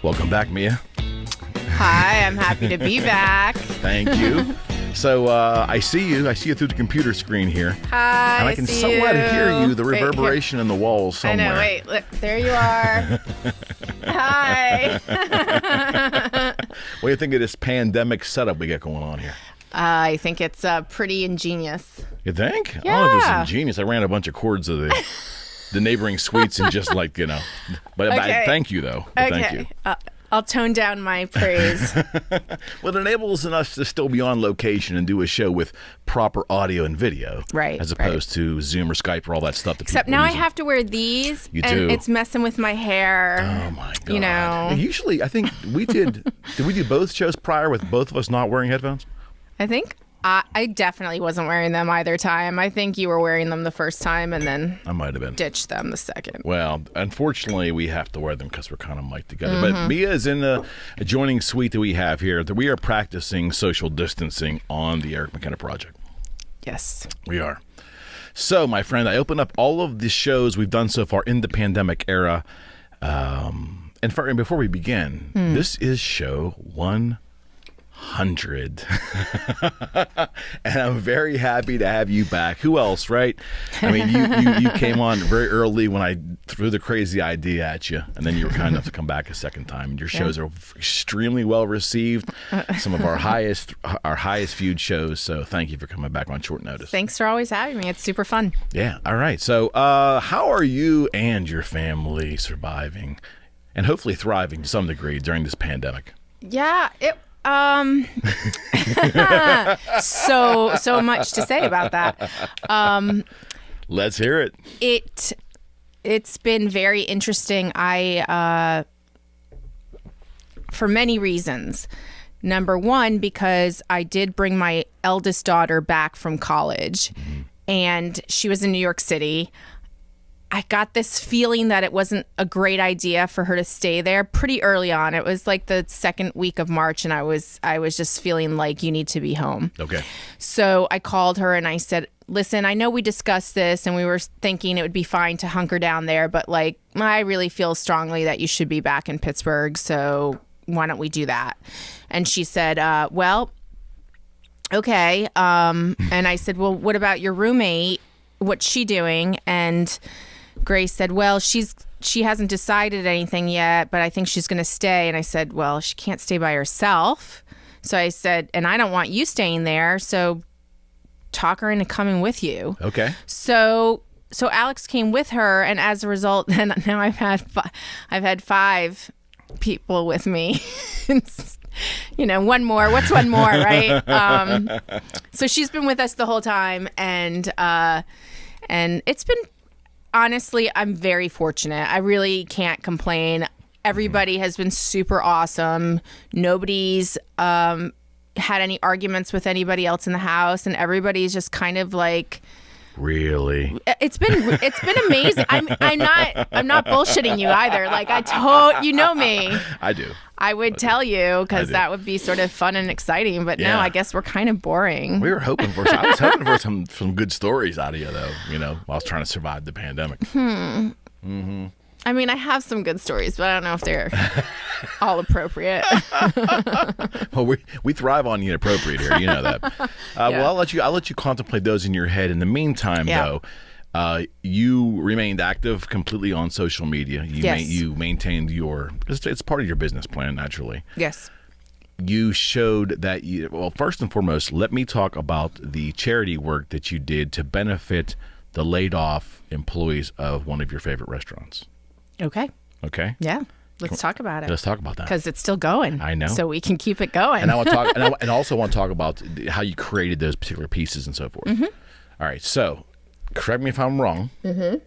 Welcome back, Mia. Hi, I'm happy to be back. Thank you. So I see you through the computer screen here. Hi, and I can somewhat hear you, the reverberation in the walls somewhere. I know, wait, look, there you are. Hi. What do you think of this pandemic setup we got going on here? I think it's pretty ingenious. You think? Yeah. I don't know if it's ingenious. I ran a bunch of cords of the neighboring suites and just but Okay. thank you, though. Okay. Thank you. I'll tone down my praise. Well, it enables us to still be on location and do a show with proper audio and video. Right. As opposed to Zoom or Skype or all that stuff. Except now I have to wear these. You and do. It's messing with my hair. Oh, my God. You know. Usually, I think we did we do both shows prior with both of us not wearing headphones? I think I definitely wasn't wearing them either time. I think you were wearing them the first time and then I might have been. ditched them the second. Well, unfortunately, we have to wear them because we're kind of mic'd together. But Mia is in the adjoining suite that we have here. We are practicing social distancing on the Eric McKenna project. Yes. We are. So, my friend, I opened up all of the shows we've done so far in the pandemic era. And before we begin, this is show 100. And I'm very happy to have you back. Who else, right? I mean, you came on very early when I threw the crazy idea at you, and then you were kind enough to come back a second time. And your shows are extremely well received. Some of our highest viewed shows. So thank you for coming back on short notice. Thanks for always having me. It's super fun. Yeah. All right. So how are you and your family surviving and hopefully thriving to some degree during this pandemic? Yeah, so much to say about that. Let's hear it. It's been very interesting. For many reasons. Number one, because I did bring my eldest daughter back from college, and she was in New York City. I got this feeling that it wasn't a great idea for her to stay there pretty early on. It was like the second week of March, and I was just feeling like you need to be home. Okay. So I called her and I said, listen, I know we discussed this and we were thinking it would be fine to hunker down there, but like I really feel strongly that you should be back in Pittsburgh. So why don't we do that? And she said, well, okay. And I said, well, what about your roommate? What's she doing? And Grace said, well, she hasn't decided anything yet, but I think she's going to stay. And I said, well, she can't stay by herself. So I said, and I don't want you staying there. So talk her into coming with you. Okay. So Alex came with her. And as a result, then now I've had 5 people with me. One more. What's one more, right? So she's been with us the whole time. And it's been, honestly, I'm very fortunate. I really can't complain. Everybody has been super awesome. Nobody's had any arguments with anybody else in the house, and everybody's just kind of like. Really? It's been amazing. I'm not bullshitting you either. Like you know me. I do. I would tell you because that would be sort of fun and exciting. But no, I guess we're kind of boring. I was hoping for some good stories out of you, though. While I was trying to survive the pandemic. I mean, I have some good stories, but I don't know if they're all appropriate. Well, we thrive on the inappropriate here. You know that. Well, I'll let you contemplate those in your head. In the meantime, though, you remained active completely on social media. You maintained it's part of your business plan, naturally. Yes. You showed that first and foremost, let me talk about the charity work that you did to benefit the laid off employees of one of your favorite restaurants. Okay. Okay. Yeah. Let's talk about it. Let's talk about that because it's still going. I know. So we can keep it going. And I want to talk, and I also want to talk about how you created those particular pieces and so forth. All right. So, correct me if I'm wrong. The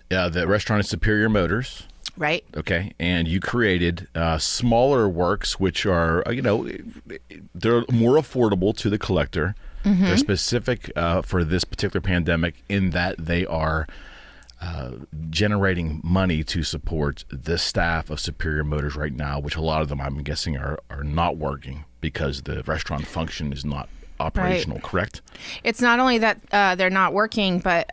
restaurant is Superior Motors. Right. Okay. And you created smaller works, which are they're more affordable to the collector. They're specific for this particular pandemic in that they are generating money to support the staff of Superior Motors right now, which a lot of them, I'm guessing, are not working because the restaurant function is not operational, correct? It's not only that they're not working, but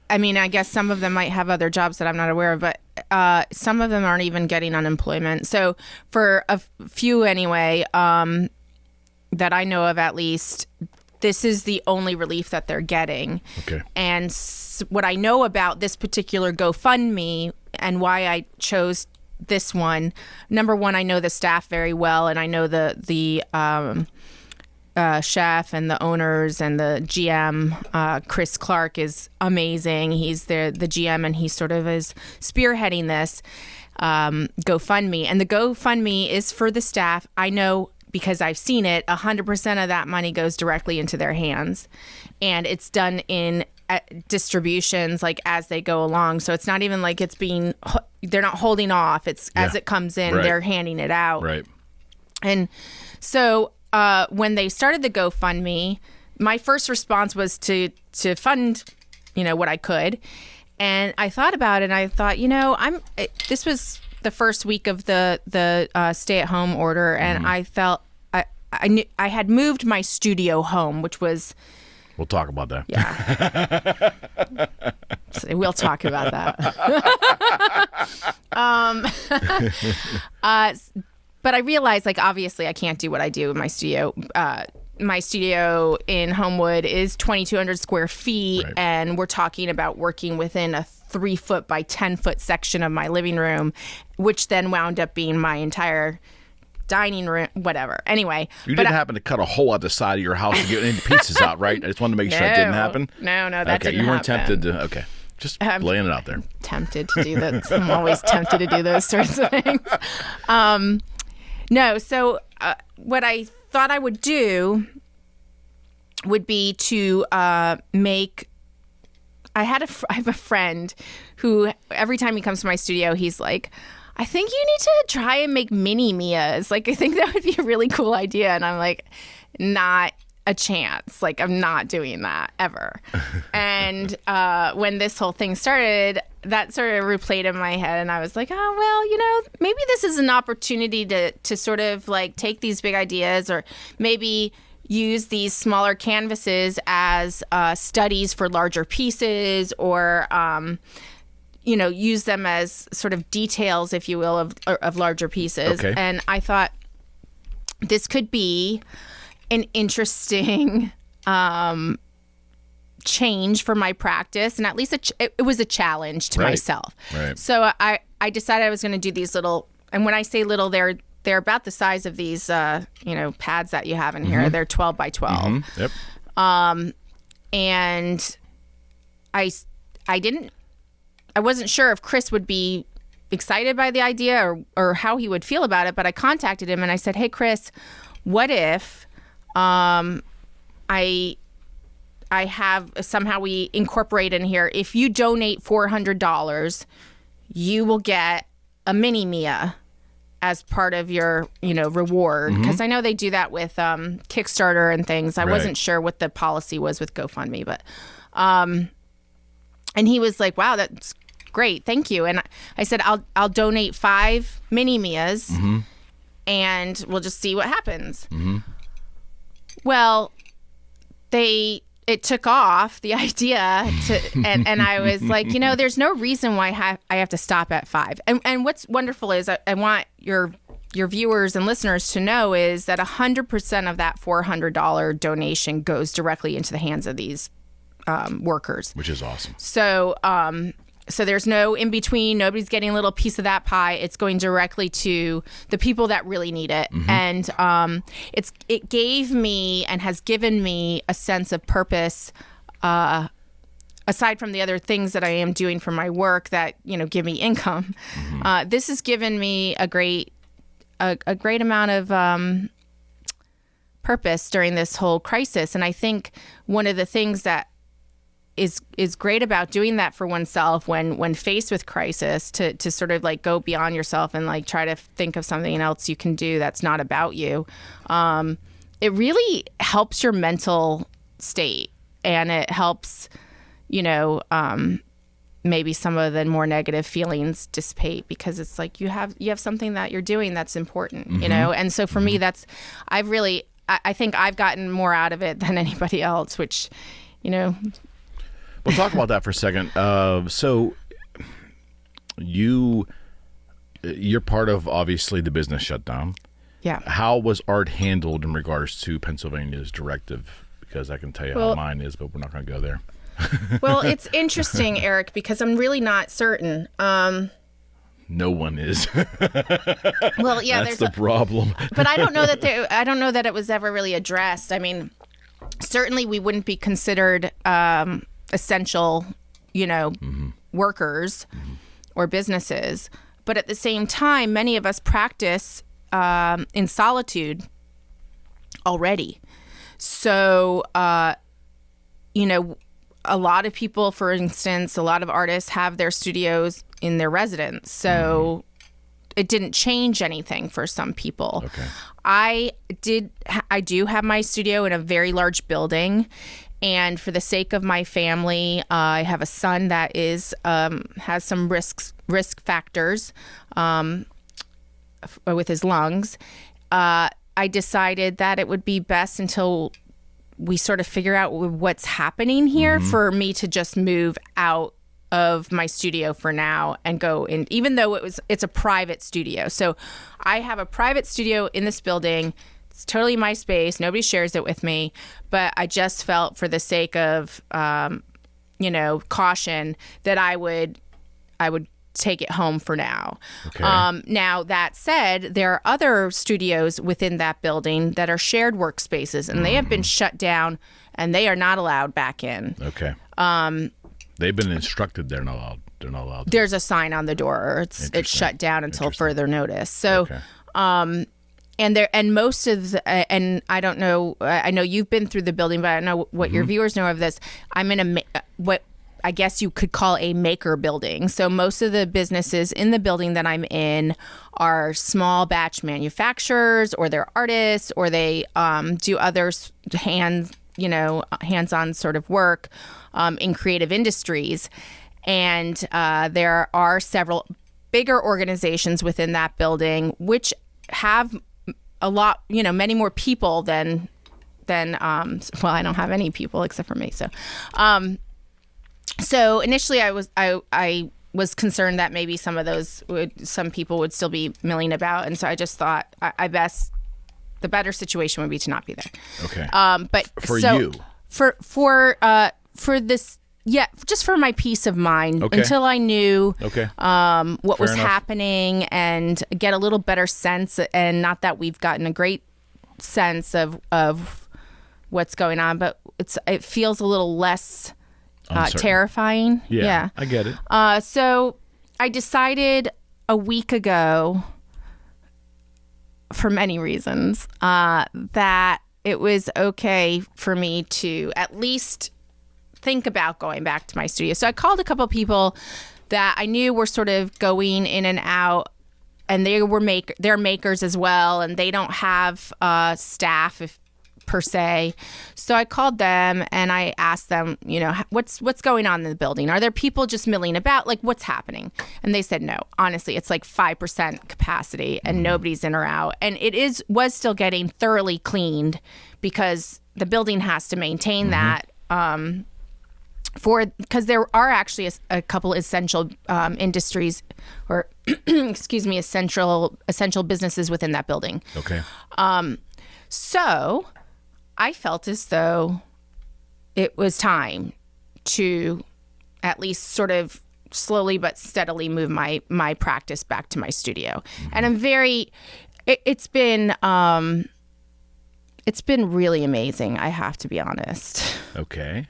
I mean, I guess some of them might have other jobs that I'm not aware of, but some of them aren't even getting unemployment. So for a few anyway, that I know of at least, this is the only relief that they're getting. Okay. And what I know about this particular GoFundMe and why I chose this one, number one, I know the staff very well, and I know the chef and the owners and the GM. Chris Clark is amazing. He's the GM, and he sort of is spearheading this GoFundMe. And the GoFundMe is for the staff. I know, because I've seen it, 100% of that money goes directly into their hands, and it's done in distributions like as they go along. So it's not even like they're not holding off. It's as it comes in, they're handing it out. Right. And so when they started the GoFundMe, my first response was to fund, what I could. And I thought about it, and I thought, this was the first week of the stay-at-home order, and I felt I knew I had moved my studio home, which was. We'll talk about that. Yeah. So we'll talk about that. But I realized, obviously, I can't do what I do in my studio. My studio in Homewood is 2,200 square feet, right. And we're talking about working within a 3-foot by 10-foot section of my living room, which then wound up being my entire dining room, whatever. Anyway. You didn't happen to cut a hole out the side of your house to get any pieces out, right? I just wanted to make sure it didn't happen. No, that didn't happen. Okay, you weren't tempted to, okay. Just laying it out there. Tempted to do that. I'm always tempted to do those sorts of things. No, so what I thought I would do would be to make. I have a friend who every time he comes to my studio, he's like, I think you need to try and make mini Mias. I think that would be a really cool idea. And I'm like, not a chance. I'm not doing that ever. And when this whole thing started, that sort of replayed in my head, and I was like, oh, well, maybe this is an opportunity to sort of take these big ideas, or maybe use these smaller canvases as studies for larger pieces, or use them as sort of details, if you will, of larger pieces. Okay. And I thought this could be an interesting change for my practice, and at least it was a challenge to myself. Right. So I decided I was going to do these little, and when I say little, they're about the size of these pads that you have in here. They're 12 by 12. Mm-hmm. Yep. And I wasn't sure if Chris would be excited by the idea or how he would feel about it, but I contacted him and I said, hey, Chris, what if I have somehow we incorporate in here, if you donate $400, you will get a mini Mia as part of your, reward. Because I know they do that with Kickstarter and things. I wasn't sure what the policy was with GoFundMe, but and he was like, wow, that's great, thank you. And I said, I'll donate 5 mini Mias, and we'll just see what happens. Well, it took off, the idea and I was like, there's no reason why I have to stop at 5. And what's wonderful is I want your viewers and listeners to know is that 100% of that $400 donation goes directly into the hands of these workers, which is awesome. So there's no in between. Nobody's getting a little piece of that pie. It's going directly to the people that really need it. And it gave me and has given me a sense of purpose, aside from the other things that I am doing for my work that give me income. This has given me a great amount of purpose during this whole crisis. And I think one of the things that is great about doing that for oneself when faced with crisis, to sort of go beyond yourself and try to think of something else you can do that's not about you. It really helps your mental state, and it helps, maybe some of the more negative feelings dissipate, because it's you have something that you're doing that's important, And so for me, I think I've gotten more out of it than anybody else, which, We'll talk about that for a second. So you're part of, obviously, the business shutdown. Yeah. How was art handled in regards to Pennsylvania's directive? Because I can tell you how mine is, but we're not going to go there. Well, it's interesting, Eric, because I'm really not certain. No one is. Well, yeah, that's the problem. But I don't know that it was ever really addressed. I mean, certainly we wouldn't be considered essential, workers or businesses. But at the same time, many of us practice in solitude already. So, a lot of people, for instance, a lot of artists have their studios in their residence. So it didn't change anything for some people. Okay. I do have my studio in a very large building. And for the sake of my family, I have a son that has some risk factors with his lungs. I decided that it would be best until we sort of figure out what's happening here for me to just move out of my studio for now and go in, even though it's a private studio. So I have a private studio in this building. It's totally my space. Nobody shares it with me. But I just felt, for the sake of, caution, that I would take it home for now. Okay. Now, that said, there are other studios within that building that are shared workspaces, and they have been shut down, and they are not allowed back in. Okay. They've been instructed they're not allowed. They're not allowed. There's a sign on the door. It's shut down until further notice. So, okay. And most of and I don't know. I know you've been through the building, but I don't know what your viewers know of this. I'm in what I guess you could call a maker building. So most of the businesses in the building that I'm in are small batch manufacturers, or they're artists, or they do other hands-on sort of work in creative industries. And there are several bigger organizations within that building which have a lot, many more people than I don't have any people except for me. So initially I was concerned that maybe some people would still be milling about, and so I just thought the better situation would be to not be there. Okay. But you, for this, yeah, just for my peace of mind, until I knew what was happening and get a little better sense, and not that we've gotten a great sense of what's going on, but it feels a little less terrifying. Yeah, I get it. So I decided a week ago, for many reasons, that it was okay for me to at least think about going back to my studio. So I called a couple of people that I knew were sort of going in and out, and they're makers as well, and they don't have staff per se. So I called them and I asked them, what's going on in the building? Are there people just milling about? Like, what's happening? And they said, no, honestly, it's like 5% capacity and nobody's in or out. And it was still getting thoroughly cleaned, because the building has to maintain that, because there are actually a couple essential industries, or excuse me, essential businesses within that building. Okay. So I felt as though it was time to at least sort of slowly but steadily move my practice back to my studio. And I'm it's been really amazing, I have to be honest. Okay.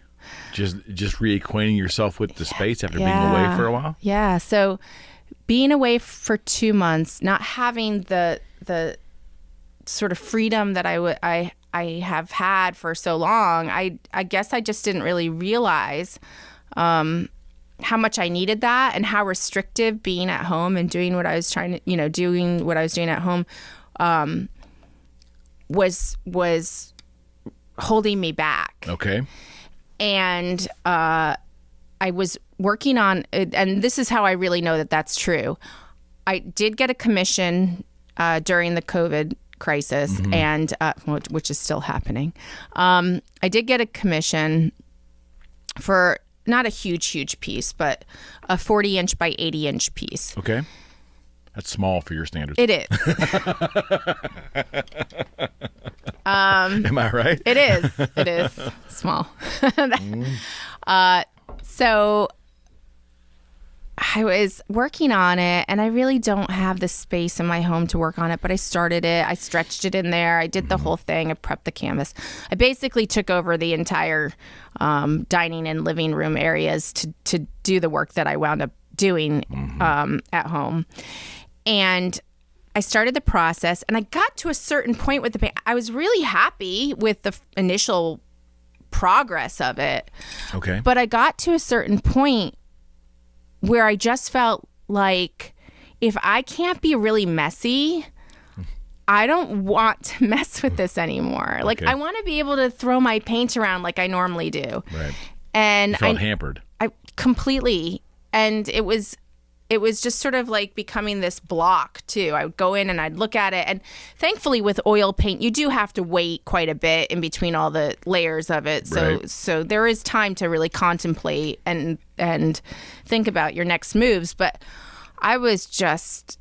Just reacquainting yourself with the space after being away for a while? Yeah. So being away for 2 months, not having the sort of freedom that I have had for so long, I guess I just didn't really realize how much I needed that, and how restrictive being at home and doing what I was doing at home was holding me back. Okay. And I was working on, and this is how I really know that that's true. I did get a commission during the COVID crisis, and which is still happening. I did get a commission for not a huge piece, but a 40-inch by 80-inch piece. Okay. That's small for your standards. It is. Am I right? It is. It is small. So I was working on it, and I really don't have the space in my home to work on it, but I started it. I stretched it in there. I did the whole thing. I prepped the canvas. I basically took over the entire dining and living room areas to do the work that I wound up doing at home. And I started the process, and I got to a certain point with the paint. I was really happy with the initial progress of it. Okay. But I got to a certain point where I just felt like if I can't be really messy, I don't want to mess with this anymore. Like, I want to be able to throw my paint around like I normally do. Right. And you felt hampered. I completely. And it was just sort of like becoming this block too. I would go in and I'd look at it, and thankfully with oil paint, you do have to wait quite a bit in between all the layers of it. So there is time to really contemplate and think about your next moves. But it was just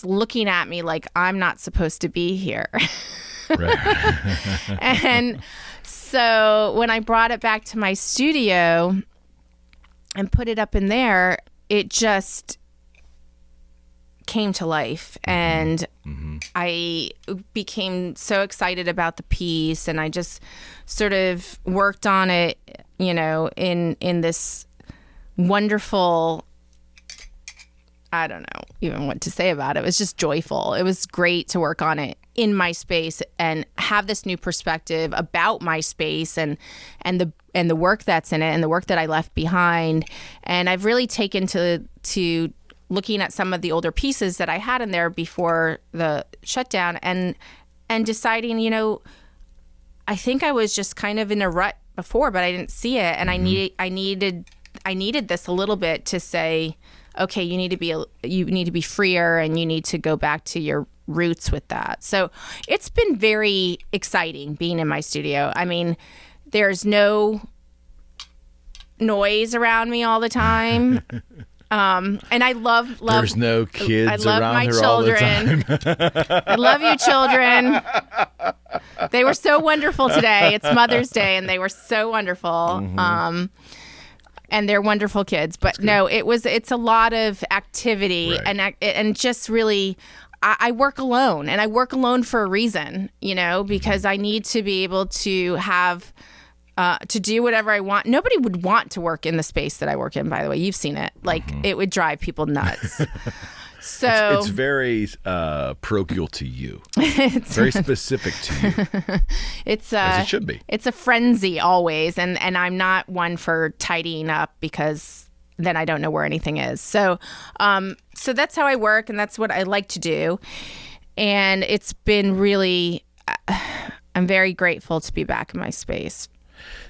looking at me like I'm not supposed to be here. Right. And so when I brought it back to my studio and put it up in there, it just came to life. And I became so excited about the piece, and I just sort of worked on it, in this wonderful, I don't know even what to say about it. It was just joyful. It was great to work on it in my space and have this new perspective about my space and the work that's in it and the work that I left behind. And I've really taken to looking at some of the older pieces that I had in there before the shutdown and deciding, I think I was just kind of in a rut before, but I didn't see it. And I needed this a little bit to say, okay, you need to be freer, and you need to go back to your roots with that. So it's been very exciting being in my studio. I mean, there's no noise around me all the time. And I love. There's no kids I love around my her children. all the time. I love you, children. They were so wonderful today. It's Mother's Day, and they were so wonderful. And they're wonderful kids. But no, it's a lot of activity, right. and just really. I work alone, and I work alone for a reason, because I need to be able to have, to do whatever I want. Nobody would want to work in the space that I work in, by the way. You've seen it. Like, it would drive people nuts. So it's very parochial to you. It's very specific to you. It's as it should be. It's a frenzy always, and I'm not one for tidying up because then I don't know where anything is. So that's how I work, and that's what I like to do. And it's been really, I'm very grateful to be back in my space.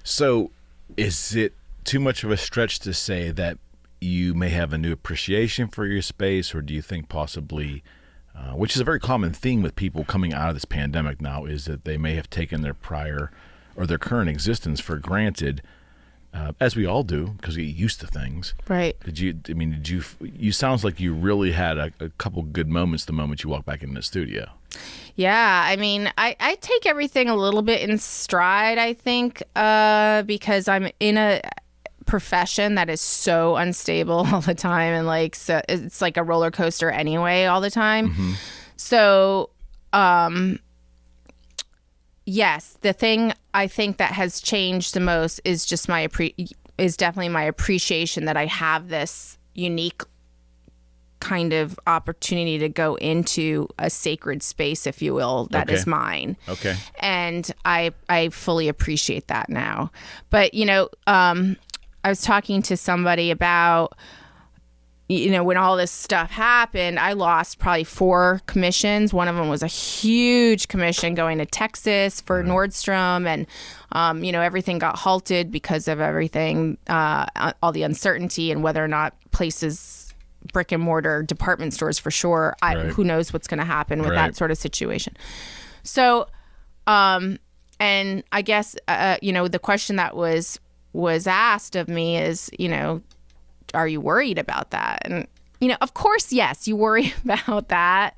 So is it too much of a stretch to say that you may have a new appreciation for your space, or do you think possibly, which is a very common theme with people coming out of this pandemic now, is that they may have taken their prior or their current existence for granted, as we all do, because we get used to things. Right. You sounds like you really had a couple good moments the moment you walked back in the studio. Yeah, I mean, I take everything a little bit in stride, I think, because I'm in a profession that is so unstable all the time, and so it's like a roller coaster anyway all the time. So yes, the thing I think that has changed the most is just definitely my appreciation that I have this unique kind of opportunity to go into a sacred space, if you will, that is mine. Okay. And I fully appreciate that now. But, I was talking to somebody about, when all this stuff happened, I lost probably 4 commissions. One of them was a huge commission going to Texas for Nordstrom. And, everything got halted because of everything, all the uncertainty and whether or not places, brick and mortar department stores for sure. Who knows what's going to happen with that sort of situation. So, and I guess, the question that was was asked of me is, are you worried about that? And, of course, yes, you worry about that,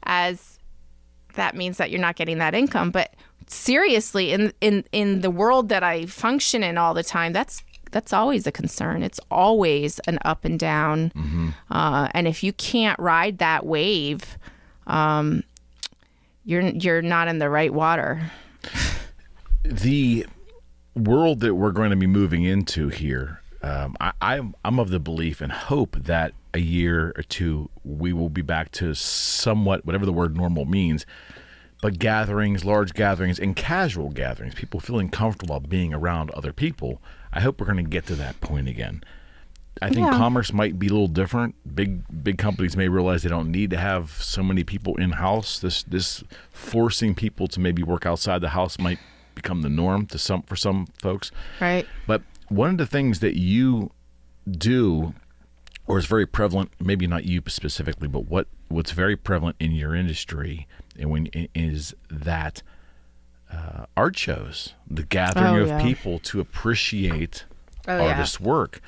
as that means that you're not getting that income. But seriously, in the world that I function in all the time, that's always a concern. It's always an up and down. Mm-hmm. And if you can't ride that wave, you're not in the right water. The world that we're going to be moving into here, I'm of the belief and hope that a year or two we will be back to somewhat, whatever the word normal means, but gatherings, large gatherings, and casual gatherings, people feeling comfortable about being around other people. I hope we're going to get to that point again. I think commerce might be a little different. Big companies may realize they don't need to have so many people in-house. This forcing people to maybe work outside the house might become the norm for some folks. Right. But one of the things that you do, or is very prevalent, maybe not you specifically, but what's very prevalent in your industry is that art shows, the gathering of people to appreciate artists' work.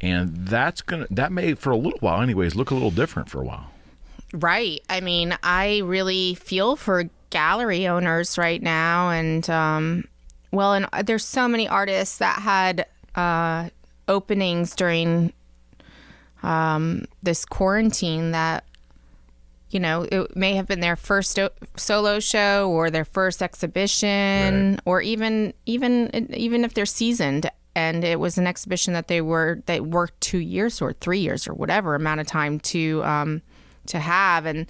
And that may, for a little while anyways, look a little different for a while. Right. I mean, I really feel for gallery owners right now. And, and there's so many artists that had openings during this quarantine that, it may have been their first solo show or their first exhibition, or even if they're seasoned and it was an exhibition that they worked 2 years or 3 years or whatever amount of time to have, and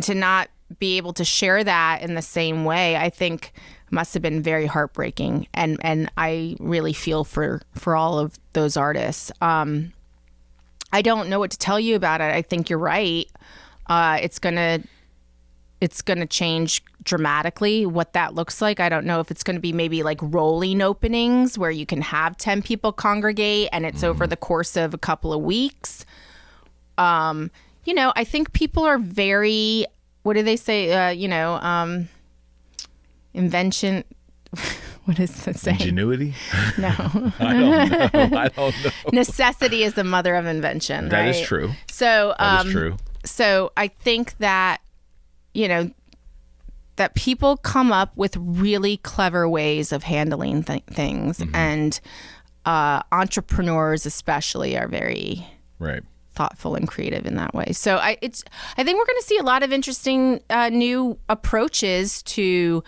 to not be able to share that in the same way, I think must have been very heartbreaking. And I really feel for all of those artists. I don't know what to tell you about it. I think you're right. It's gonna change dramatically what that looks like. I don't know if it's going to be maybe like rolling openings where you can have 10 people congregate and it's over the course of a couple of weeks. I think people are very, what do they say? Invention. What is the saying? Ingenuity? No. I don't know. Necessity is the mother of invention. That right? is true. So, that is true. So I think that, that people come up with really clever ways of handling things. Mm-hmm. And entrepreneurs especially are very thoughtful and creative in that way. So I think we're going to see a lot of interesting new approaches to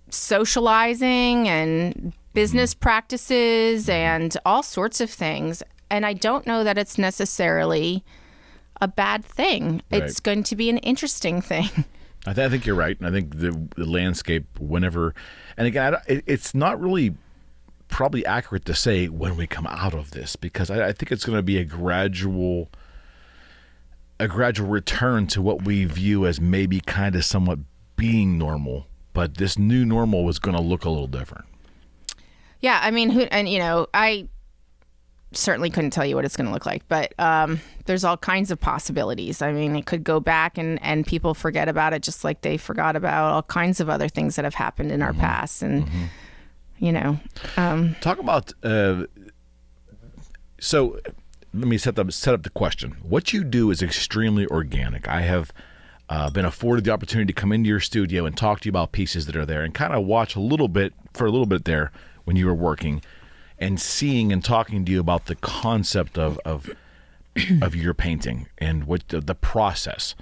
socializing and business practices and all sorts of things. And I don't know that it's necessarily a bad thing. Right. It's going to be an interesting thing. I think you're right. And I think the landscape, whenever, and again, it's not really probably accurate to say when we come out of this, because I think it's going to be a gradual return to what we view as maybe kind of somewhat being normal. But this new normal was going to look a little different. Yeah, I mean, I certainly couldn't tell you what it's going to look like, but there's all kinds of possibilities. I mean, it could go back and people forget about it just like they forgot about all kinds of other things that have happened in our past. And, talk about, so let me set up the question. What you do is extremely organic. I have been afforded the opportunity to come into your studio and talk to you about pieces that are there and kind of watch a little bit there when you were working, and seeing and talking to you about the concept of your painting and what the process.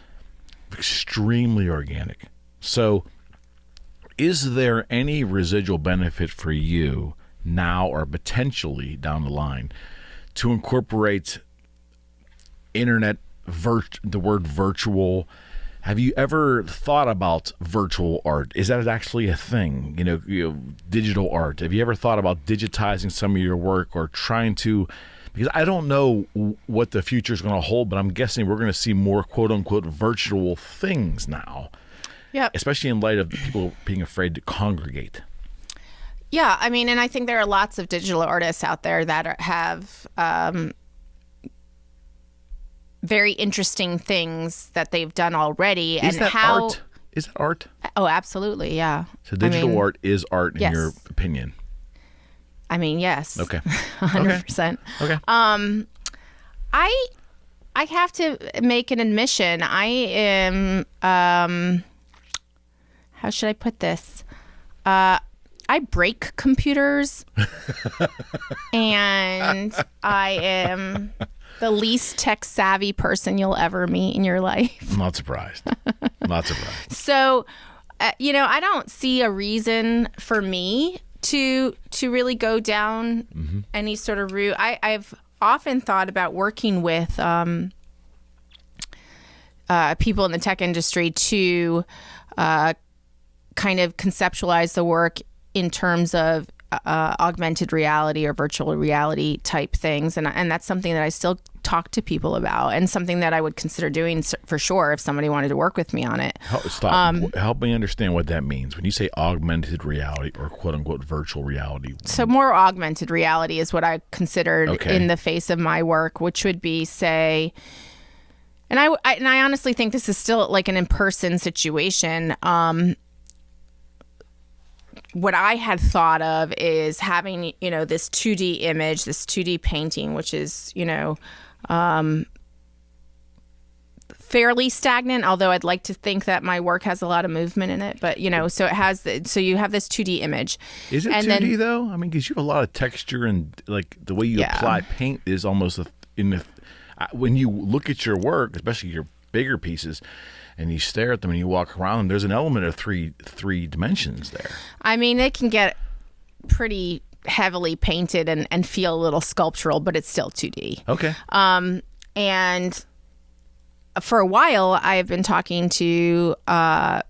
Extremely organic. So is there any residual benefit for you now or potentially down the line to incorporate internet, the word virtual? Have you ever thought about virtual art? Is that actually a thing? Digital art. Have you ever thought about digitizing some of your work or trying to? Because I don't know what the future is going to hold, but I'm guessing we're going to see more quote unquote virtual things now. Yeah. Especially in light of people being afraid to congregate. Yeah, I mean, and I think there are lots of digital artists out there that have very interesting things that they've done already. Is that art? Is that art? Oh, absolutely, yeah. So digital art is art in your opinion? I mean, yes. Okay. 100%. Okay. I have to make an admission. I am, how should I put this? I break computers and I am the least tech savvy person you'll ever meet in your life. I'm not surprised. Not surprised. So, I don't see a reason for me to really go down any sort of route. I've often thought about working with people in the tech industry to kind of conceptualize the work in terms of augmented reality or virtual reality type things. And that's something that I still talk to people about and something that I would consider doing for sure if somebody wanted to work with me on it. Help me understand what that means. When you say augmented reality or quote unquote virtual reality. So more augmented reality is what I considered in the face of my work, which would be, say, and I honestly think this is still like an in-person situation. What I had thought of is having, this 2D image, this 2D painting, which is, fairly stagnant, although I'd like to think that my work has a lot of movement in it. But, so it has, so you have this 2D image. Is it 2D though? I mean, because you have a lot of texture and like the way you apply paint is almost when you look at your work, especially your bigger pieces, and you stare at them and you walk around them, there's an element of three dimensions there. I mean, it can get pretty heavily painted and feel a little sculptural, but it's still 2D. Okay. And for a while, I've been talking to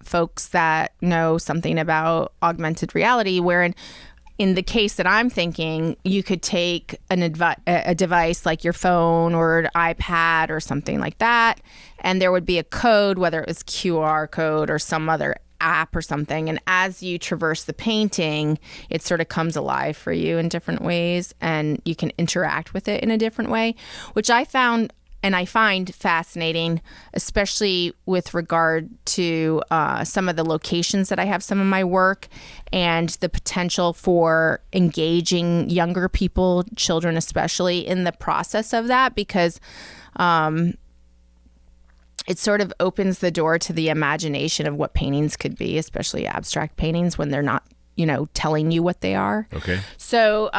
folks that know something about augmented reality, wherein in the case that I'm thinking, you could take a device like your phone or an iPad or something like that, and there would be a code, whether it was QR code or some other app or something. And as you traverse the painting, it sort of comes alive for you in different ways, and you can interact with it in a different way, which I found and I find fascinating, especially with regard to some of the locations that I have some of my work and the potential for engaging younger people, children especially, in the process of that, because it sort of opens the door to the imagination of what paintings could be, especially abstract paintings when they're not, telling you what they are. Okay. So,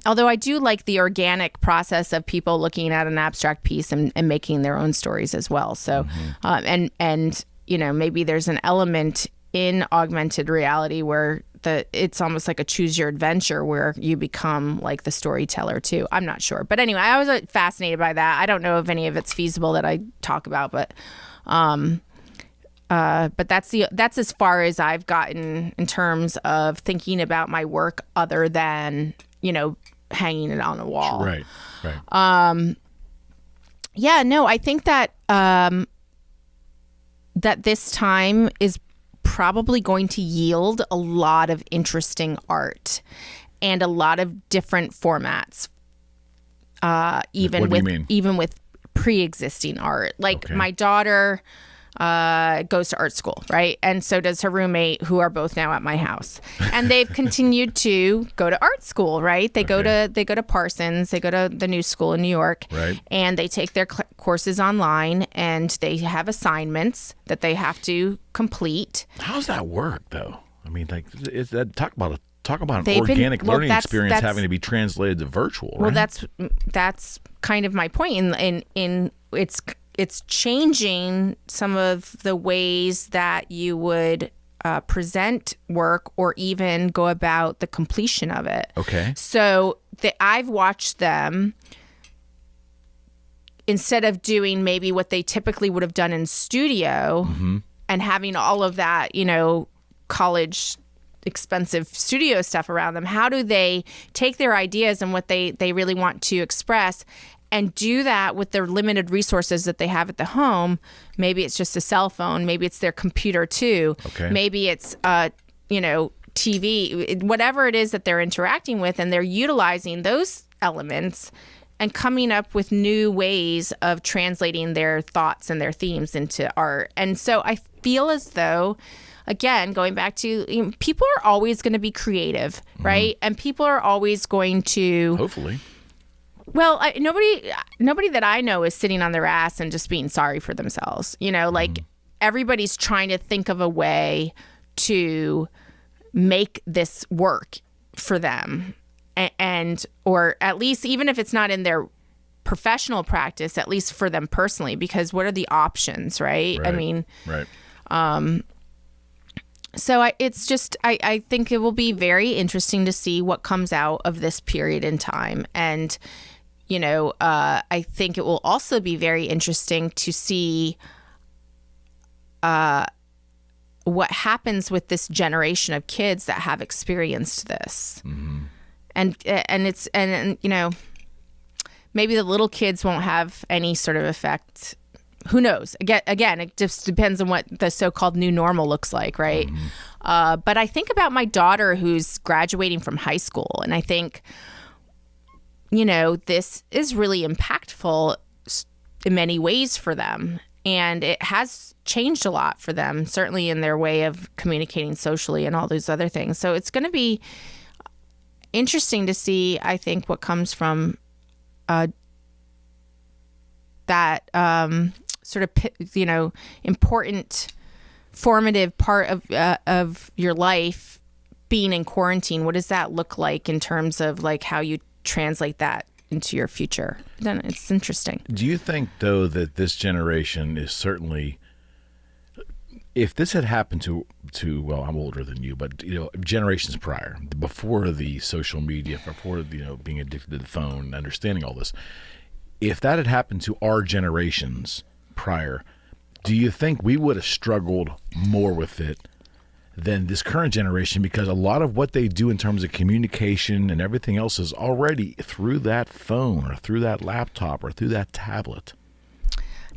although I do like the organic process of people looking at an abstract piece and making their own stories as well. So, and maybe there's an element in augmented reality where it's almost like a choose your adventure where you become like the storyteller too. I'm not sure. But anyway, I was fascinated by that. I don't know if any of it's feasible that I talk about, but that's as far as I've gotten in terms of thinking about my work other than, hanging it on a wall. Right. I think that that this time is probably going to yield a lot of interesting art and a lot of different formats. Even with pre-existing art. Like my daughter goes to art school, right? And so does her roommate, who are both now at my house. And they've continued to go to art school, right? They go to Parsons, they go to the new school in New York, right? And they take their courses online, and they have assignments that they have to complete. How's that work, though? I mean, like, talk about an organic learning experience having to be translated to virtual, right? Well, that's kind of my point. In it's changing some of the ways that you would present work or even go about the completion of it. Okay. So I've watched them, instead of doing maybe what they typically would have done in studio and having all of that, college expensive studio stuff around them, how do they take their ideas and what they really want to express and do that with their limited resources that they have at the home? Maybe it's just a cell phone. Maybe it's their computer too. Okay. Maybe it's, TV, whatever it is that they're interacting with, and they're utilizing those elements and coming up with new ways of translating their thoughts and their themes into art. And so I feel as though again, going back to, people are always going to be creative, right? And people are always going to, hopefully. well, nobody that I know is sitting on their ass and just being sorry for themselves. Like everybody's trying to think of a way to make this work for them, and or at least, even if it's not in their professional practice, at least for them personally, because what are the options, right? I mean, right. So I think it will be very interesting to see what comes out of this period in time. And, I think it will also be very interesting to see what happens with this generation of kids that have experienced this. And maybe the little kids won't have any sort of effect. Who knows? Again, it just depends on what the so-called new normal looks like, right? But I think about my daughter who's graduating from high school, and I think, this is really impactful in many ways for them. And it has changed a lot for them, certainly in their way of communicating socially and all those other things. So it's going to be interesting to see, I think, what comes from that sort of, important, formative part of your life being in quarantine. What does that look like in terms of like how you translate that into your future? Then it's interesting. Do you think, though, that this generation is certainly, if this had happened to well, I'm older than you, but generations prior, before the social media, before being addicted to the phone, understanding all this, if that had happened to our generations prior, do you think we would have struggled more with it than this current generation? Because a lot of what they do in terms of communication and everything else is already through that phone or through that laptop or through that tablet.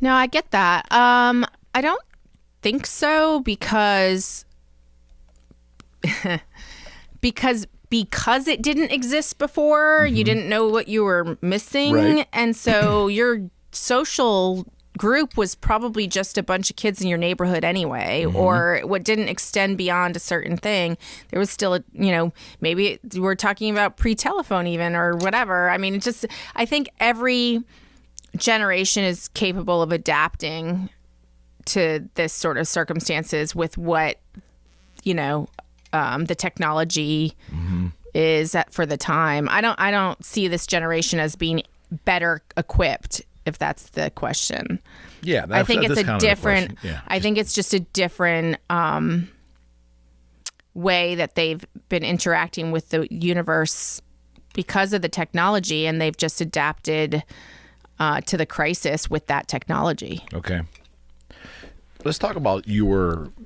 No, I get that. I don't think so, because it didn't exist before. You didn't know what you were missing, right. And so your social group was probably just a bunch of kids in your neighborhood anyway, or what didn't extend beyond a certain thing. There was still maybe we're talking about pre-telephone even, or whatever. I mean, I think every generation is capable of adapting to this sort of circumstances with what the technology is for the time. I don't see this generation as being better equipped, if that's the question. Yeah, I think it's a different. I think it's just a different way that they've been interacting with the universe because of the technology, and they've just adapted to the crisis with that technology. Okay, let's talk about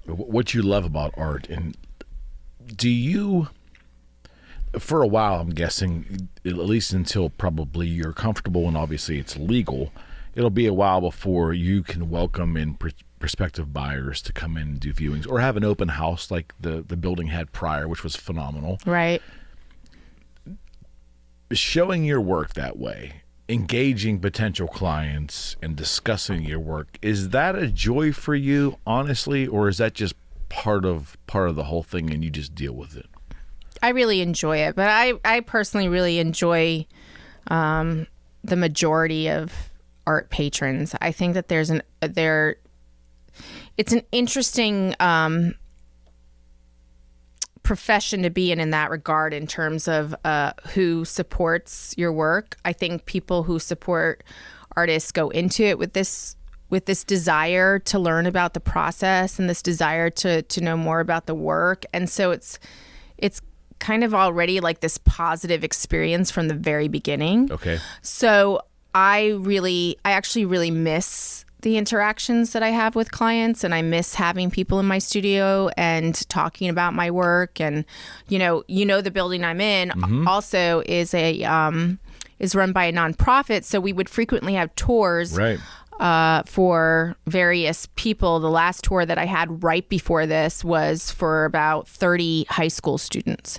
what you love about art. And do you, for a while, I'm guessing, at least until probably you're comfortable and obviously it's legal, it'll be a while before you can welcome in prospective buyers to come in and do viewings or have an open house like the building had prior, which was phenomenal. Right. Showing your work that way, engaging potential clients and discussing your work, is that a joy for you, honestly, or is that just part of the whole thing and you just deal with it? I really enjoy it, but I personally really enjoy the majority of art patrons. I think that it's an interesting profession to be in that regard, in terms of who supports your work. I think people who support artists go into it with this desire to learn about the process and this desire to know more about the work, and so it's kind of already like this positive experience from the very beginning. Okay. So I actually really miss the interactions that I have with clients, and I miss having people in my studio and talking about my work. And the building I'm in also is is run by a nonprofit, so we would frequently have tours. Right. For various people. The last tour that I had right before this was for about 30 high school students.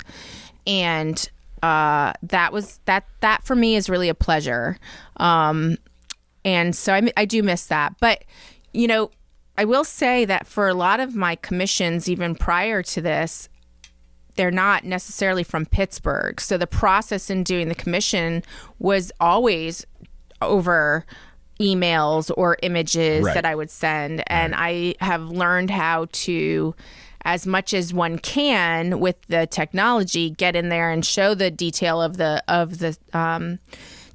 And that for me is really a pleasure. And so I do miss that. But, I will say that for a lot of my commissions, even prior to this, they're not necessarily from Pittsburgh. So the process in doing the commission was always over emails or images that I would send. And I have learned how to, as much as one can with the technology, get in there and show the detail of the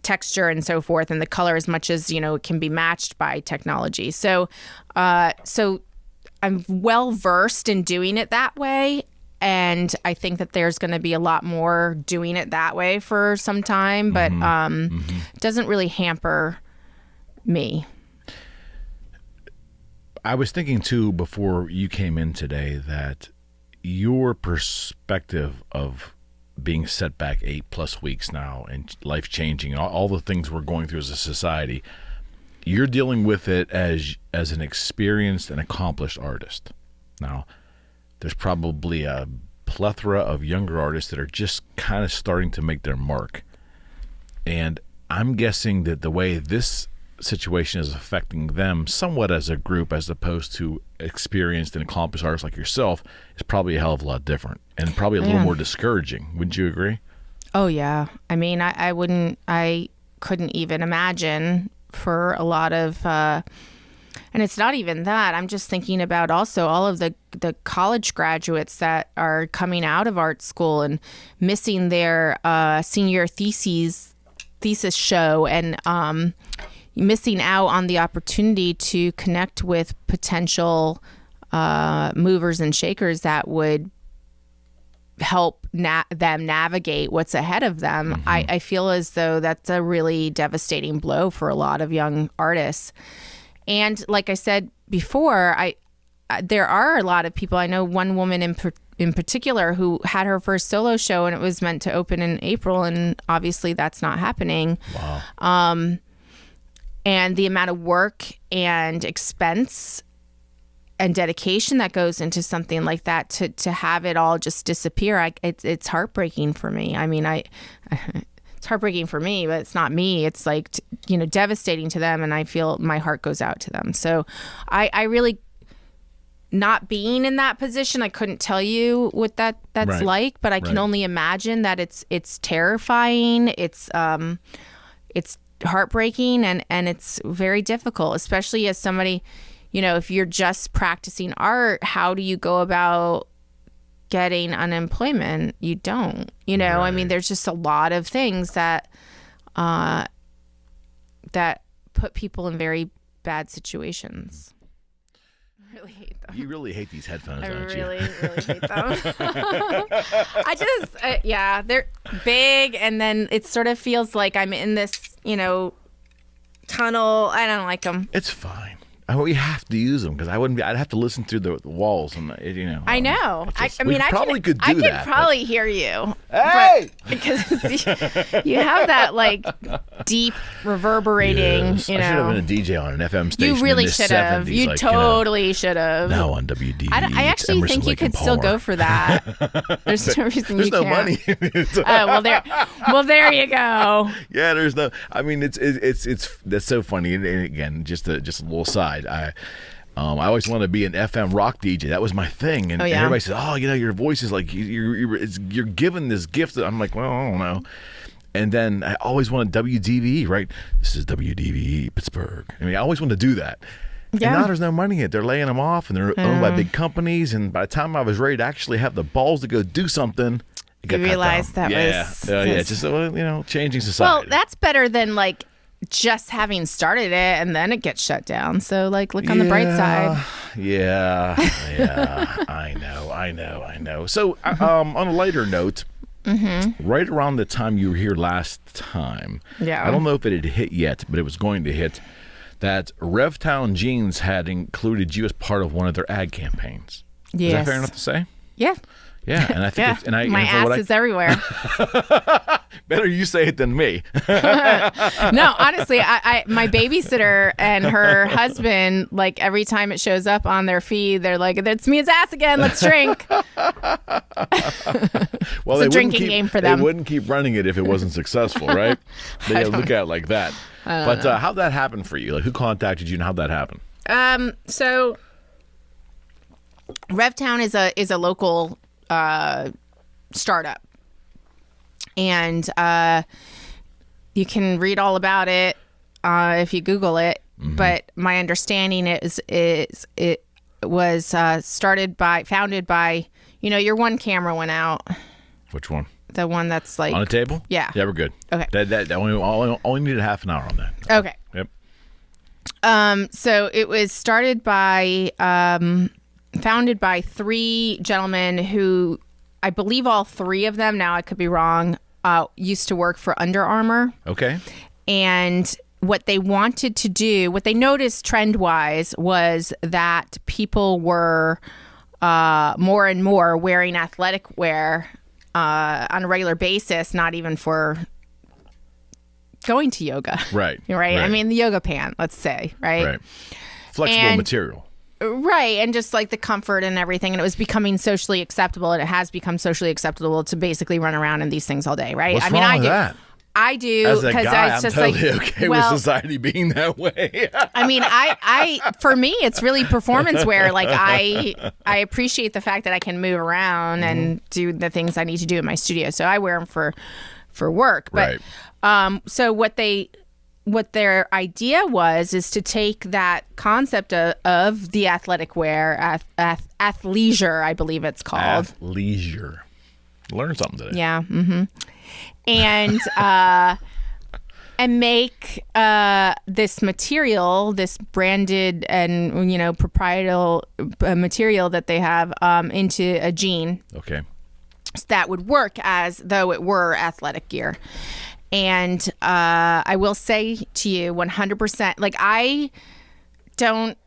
texture and so forth, and the color as much as, it can be matched by technology. So I'm well versed in doing it that way. And I think that there's going to be a lot more doing it that way for some time, but it doesn't really hamper me. I was thinking too before you came in today that your perspective of being set back 8+ weeks now and life changing, all the things we're going through as a society, you're dealing with it as an experienced and accomplished artist. Now, there's probably a plethora of younger artists that are just kind of starting to make their mark. And I'm guessing that the way this situation is affecting them somewhat as a group as opposed to experienced and accomplished artists like yourself is probably a hell of a lot different and probably a little more discouraging. Wouldn't you agree? Oh, yeah. I mean, I couldn't even imagine for a lot of... And it's not even that. I'm just thinking about also all of the college graduates that are coming out of art school and missing their senior thesis show and missing out on the opportunity to connect with potential movers and shakers that would help them navigate what's ahead of them. I feel as though that's a really devastating blow for a lot of young artists. And like I said before, there are a lot of people. I know one woman in particular who had her first solo show, and it was meant to open in April, and obviously that's not happening. Wow. And the amount of work and expense and dedication that goes into something like that to have it all just disappear, it's heartbreaking for me. I mean, it's heartbreaking for me, but it's not me. It's like, devastating to them, and I feel my heart goes out to them. So I really, not being in that position, I couldn't tell you what that's like, but I can only imagine that it's terrifying. It's heartbreaking and it's very difficult, especially as somebody, if you're just practicing art, how do you go about getting unemployment? You don't, I mean, there's just a lot of things that that put people in very bad situations. I really hate them. You really hate these headphones, don't you? I really hate them. I just, they're big, and then it sort of feels like I'm in this, tunnel. I don't like them. It's fine. We have to use them because I'd have to listen through the walls and I know. I could probably hear you. Hey, because you have that like deep reverberating. Yes. I should have been a DJ on an FM station. You really in the should have. 70s, You totally should have. Now on WD. I actually Emerson, think you Lake could and still Palmer. go for that. There's no reason you no can't. money. Well, there you go. Yeah, there's no. I mean, it's that's so funny. And again, just a little side. I always wanted to be an FM rock DJ. That was my thing. And, and everybody says, "Oh, your voice is like you're given this gift." I'm like, well, I don't know. And then I always wanted WDVE, right? This is WDVE Pittsburgh. I mean, I always wanted to do that. Yeah. And now there's no money yet. They're laying them off, and they're owned by big companies. And by the time I was ready to actually have the balls to go do something, it got you realized that was just changing society. Well, that's better than like just having started it and then it gets shut down. So like, look on the bright side. Yeah. I know. So on a lighter note, right around the time you were here last time, I don't know if it had hit yet, but it was going to hit, that Revtown Jeans had included you as part of one of their ad campaigns. Yes. Is that fair enough to say? Yeah. Yeah, and I think my ass is everywhere. Better you say it than me. No, honestly, my babysitter and her husband, like every time it shows up on their feed, they're like, "It's Mia's ass again. Let's drink." Well, it's a drinking game for them. They wouldn't keep running it if it wasn't successful, right? They look at it like that. But how'd that happen for you? Like, who contacted you and how'd that happen? So Revtown is a local startup, and you can read all about it if you Google it. Mm-hmm. But my understanding is it was founded by, your one camera went out. Which one? The one that's like on the table. Yeah. Yeah, we're good. Okay. That only needed half an hour on that. Okay. Yep. So it was founded by three gentlemen who, I believe all three of them, now I could be wrong, used to work for Under Armour. Okay. And what they wanted to do, what they noticed trend-wise, was that people were more and more wearing athletic wear on a regular basis, not even for going to yoga. Right. Right. I mean, the yoga pant, let's say, right? Right. Flexible material. Right. And just like the comfort and everything. And it was becoming socially acceptable, and it has become socially acceptable to basically run around in these things all day, right? What's wrong with that? I do. As a guy, I'm just totally okay with society being that way. I mean, for me, it's really performance wear. Like I appreciate the fact that I can move around and do the things I need to do in my studio. So I wear them for work. But so what their idea is to take that concept of the athletic wear, athleisure, I believe it's called. Athleisure. Learn something today. Yeah. Mm-hmm. And make this material, this branded and proprietary material that they have into a jean. Okay. That would work as though it were athletic gear. And I will say to you 100%, like, I don't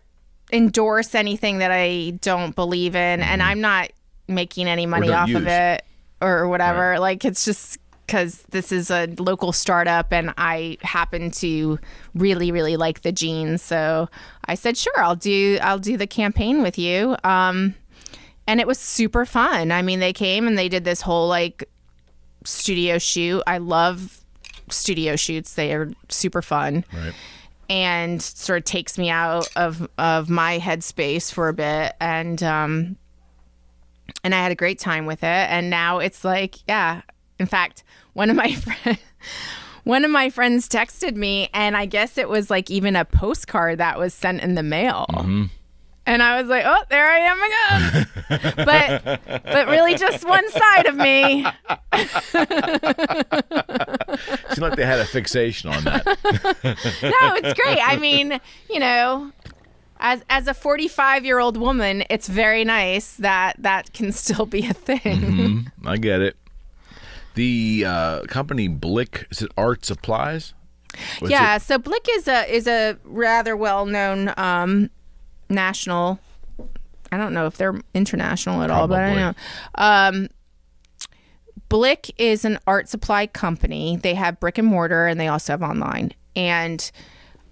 endorse anything that I don't believe in, and I'm not making any money off of it or whatever. Right. Like, it's just because this is a local startup and I happen to really, really like the jeans. So I said, sure, I'll do the campaign with you. And it was super fun. I mean, they came and they did this whole like studio shoot. I love studio shoots. They are super fun. Right. And sort of takes me out of my headspace for a bit. And I had a great time with it. And now it's like, yeah. In fact, one of my friends texted me, and I guess it was like even a postcard that was sent in the mail. Mm-hmm. And I was like, oh, there I am again. but really just one side of me. Seemed like they had a fixation on that. No, it's great. I mean, as a 45-year-old woman, it's very nice that can still be a thing. Mm-hmm. I get it. The company Blick, is it Art Supplies? So Blick is a rather well-known national. I don't know if they're international at all, but I don't know. Blick is an art supply company. They have brick and mortar, and they also have online. And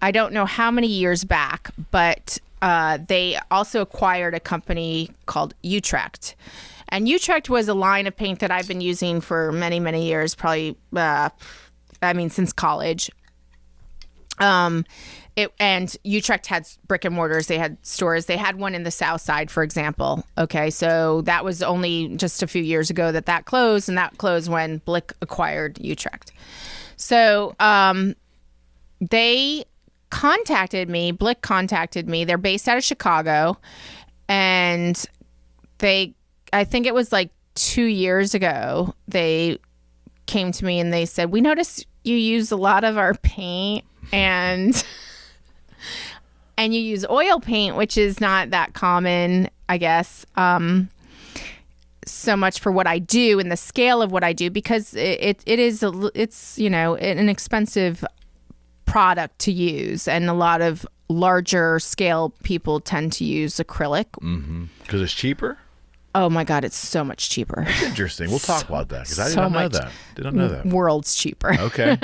I don't know how many years back, but they also acquired a company called Utrecht. And Utrecht was a line of paint that I've been using for many, many years, probably, since college. And Utrecht had brick and mortars. They had stores. They had one in the South Side, for example. Okay, so that was only just a few years ago that closed, and that closed when Blick acquired Utrecht. So they contacted me. Blick contacted me. They're based out of Chicago, and I think it was like 2 years ago, they came to me and they said, we noticed you use a lot of our paint and you use oil paint, which is not that common, I guess, so much for what I do and the scale of what I do, because it's an expensive product to use, and a lot of larger scale people tend to use acrylic. Because it's cheaper? Oh my God, it's so much cheaper. That's interesting. We'll talk about that, because I didn't know that. Didn't know that. World's cheaper. Okay.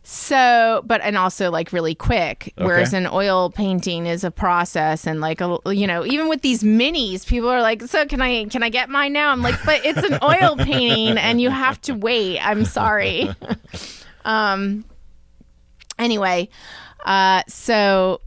So, and also like really quick, whereas an oil painting is a process, and like, even with these minis, people are like, so can I get mine now? I'm like, but it's an oil painting and you have to wait. I'm sorry. Anyway, so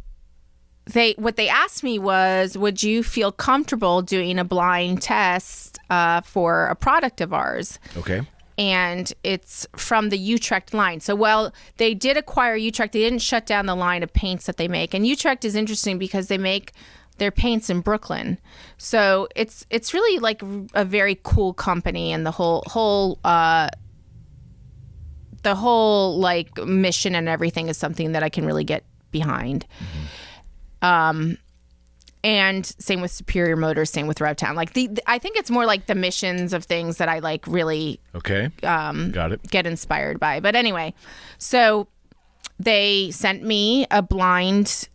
what they asked me was, would you feel comfortable doing a blind test for a product of ours? Okay. And it's from the Utrecht line. So while they did acquire Utrecht, they didn't shut down the line of paints that they make. And Utrecht is interesting because they make their paints in Brooklyn. So it's really like a very cool company, and the whole like mission and everything is something that I can really get behind. And same with Superior Motors, same with Revtown. Like I think it's more like the missions of things that I like really got it. Get inspired by. But anyway, so they sent me a blind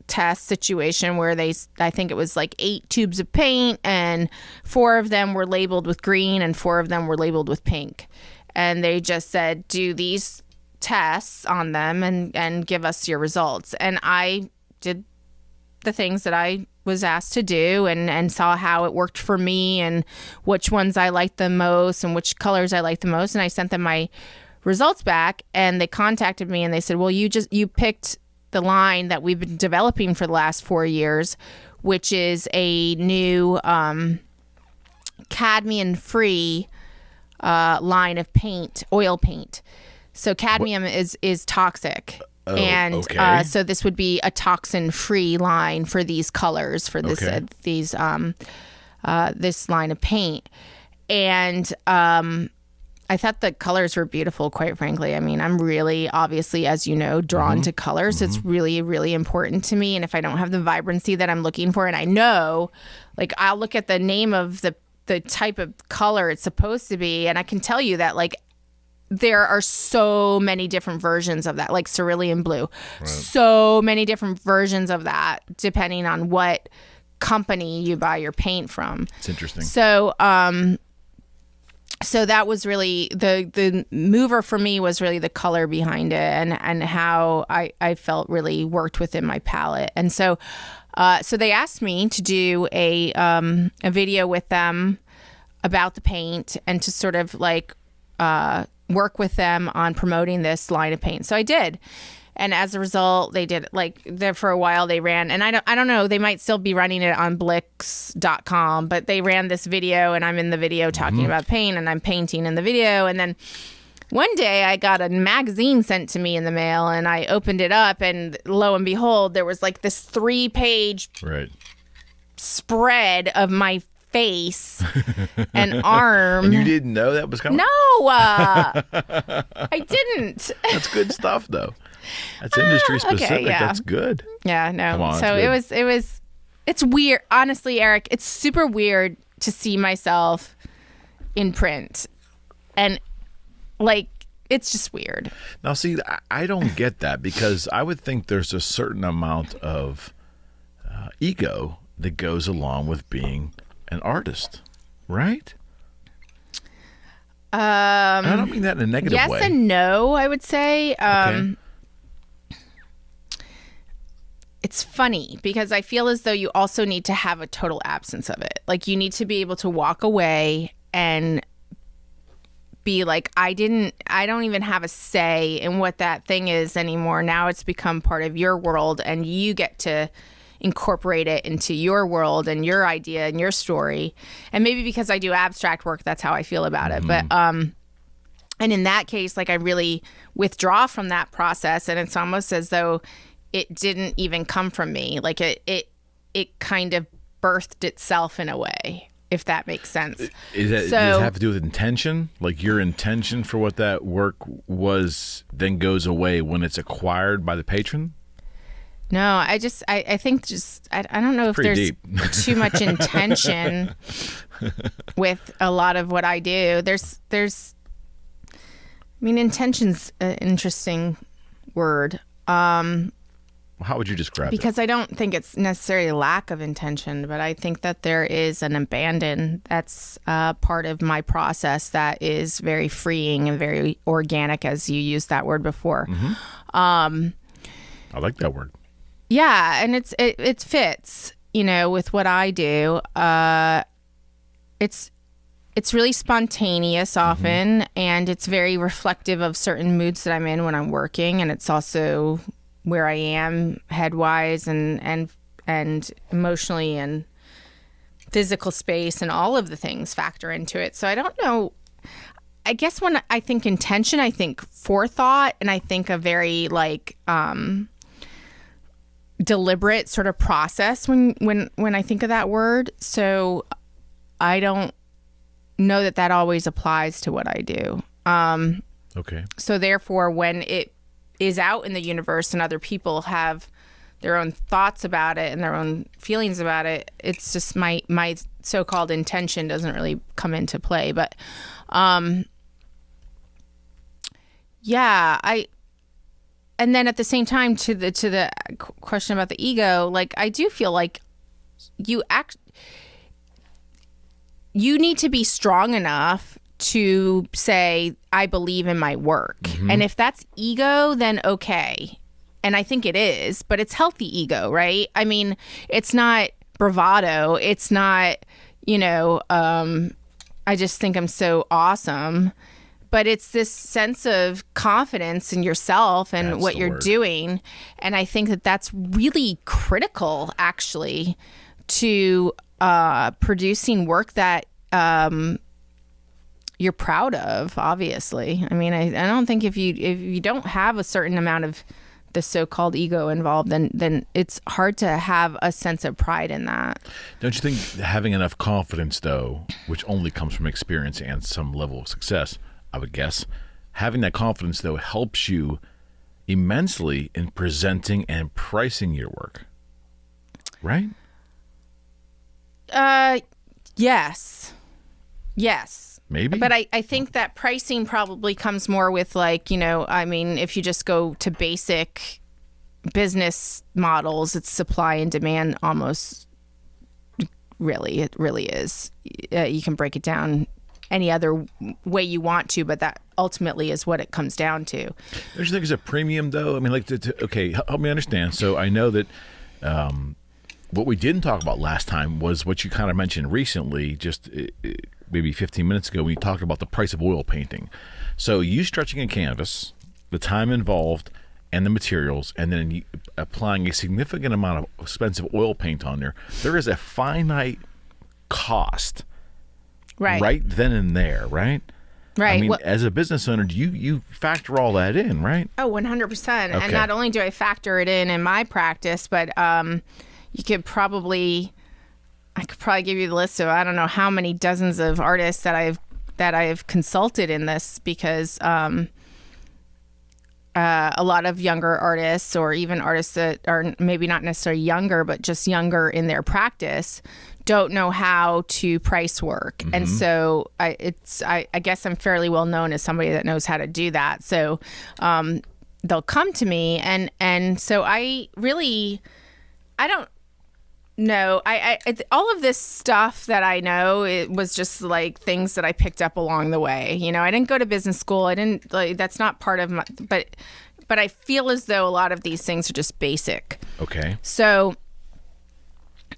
test situation where I think it was like 8 tubes of paint, and 4 of them were labeled with green and 4 of them were labeled with pink. And they just said, do these tests on them and give us your results. And I did the things that I was asked to do and saw how it worked for me and which ones I liked the most and which colors I liked the most. And I sent them my results back, and they contacted me and they said, well, you picked the line that we've been developing for the last 4 years, which is a new cadmium-free line of paint, oil paint. So cadmium is toxic. Oh, and okay. So this would be a toxin-free line for these colors, for this this line of paint. And I thought the colors were beautiful, quite frankly. I mean, I'm really, obviously, as you know, drawn to colors. It's really, really important to me. And if I don't have the vibrancy that I'm looking for, and I know, like, I'll look at the name of the type of color it's supposed to be, and I can tell you that, like, there are so many different versions of that, like cerulean blue. Right. So many different versions of that, depending on what company you buy your paint from. It's interesting. So, so that was really the mover for me, was really the color behind it and how I felt really worked within my palette. And so, so they asked me to do a video with them about the paint and to sort of like, work with them on promoting this line of paint. So I did. And as a result, they did, like, there for a while they ran, and I don't know, they might still be running it on Blix.com, but they ran this video, and I'm in the video talking about paint, and I'm painting in the video. And then one day I got a magazine sent to me in the mail, and I opened it up, and lo and behold, there was like this 3-page spread of my face and arm. And you didn't know that was coming? No, I didn't. That's good stuff, though. That's industry specific. Okay, yeah. That's good. Yeah, no. Come on, so it's weird. Honestly, Eric, it's super weird to see myself in print. And like, it's just weird. Now, see, I don't get that, because I would think there's a certain amount of ego that goes along with being an artist, right? I don't mean that in a negative way. Yes and no, I would say. Okay. It's funny because I feel as though you also need to have a total absence of it. Like, you need to be able to walk away and be like, I don't even have a say in what that thing is anymore. Now it's become part of your world, and you get to incorporate it into your world and your idea and your story. And maybe because I do abstract work, that's how I feel about it. But and in that case, like, I really withdraw from that process, and it's almost as though it didn't even come from me. Like, it kind of birthed itself in a way, if that makes sense. Does it have to do with intention? Like, your intention for what that work was then goes away when it's acquired by the patron? No, I think I don't know if there's too much intention with a lot of what I do. I mean, intention's an interesting word. How would you describe it? Because I don't think it's necessarily a lack of intention, but I think that there is an abandon that's part of my process that is very freeing and very organic, as you used that word before. I like that word. Yeah, and it fits, with what I do. It's really spontaneous often, and it's very reflective of certain moods that I'm in when I'm working, and it's also where I am head-wise and emotionally and physical space and all of the things factor into it. So I don't know. I guess when I think intention, I think forethought, and I think a very like deliberate sort of process when I think of that word. So I don't know that always applies to what I do. Okay. So therefore, when it is out in the universe and other people have their own thoughts about it and their own feelings about it, it's just my so-called intention doesn't really come into play. But and then at the same time, to the question about the ego, like I do feel like you need to be strong enough to say, I believe in my work. Mm-hmm. And if that's ego, then okay. And I think it is, but it's healthy ego, right? I mean, it's not bravado. It's not, I just think I'm so awesome. But it's this sense of confidence in yourself and that's what you're doing. And I think that's really critical, actually, to producing work that you're proud of, obviously. I mean, I don't think if you don't have a certain amount of the so-called ego involved, then it's hard to have a sense of pride in that. Don't you think having enough confidence, though, which only comes from experience and some level of success, I would guess, having that confidence, though, helps you immensely in presenting and pricing your work, right? Yes. Maybe. But I think that pricing probably comes more with like, I mean, if you just go to basic business models, it's supply and demand almost. Really, it really is. You can break it down any other way you want to, but that ultimately is what it comes down to. Don't you think it's a premium, though? I mean, like, okay, help me understand. So I know that what we didn't talk about last time was what you kind of mentioned recently, just maybe 15 minutes ago, when you talked about the price of oil painting. So you stretching a canvas, the time involved, and the materials, and then applying a significant amount of expensive oil paint on there is a finite cost. Right then and there, right? Right. I mean, as a business owner, do you factor all that in, right? Oh, 100%. Okay. And not only do I factor it in my practice, but I could probably give you the list of I don't know how many dozens of artists that I've consulted in this, because a lot of younger artists, or even artists that are maybe not necessarily younger, but just younger in their practice, don't know how to price work. Mm-hmm. And so I guess I'm fairly well known as somebody that knows how to do that. So they'll come to me, and so I don't know. I all of this stuff that I know, it was just like things that I picked up along the way. I didn't go to business school. I didn't that's not part of my, but I feel as though a lot of these things are just basic. Okay. So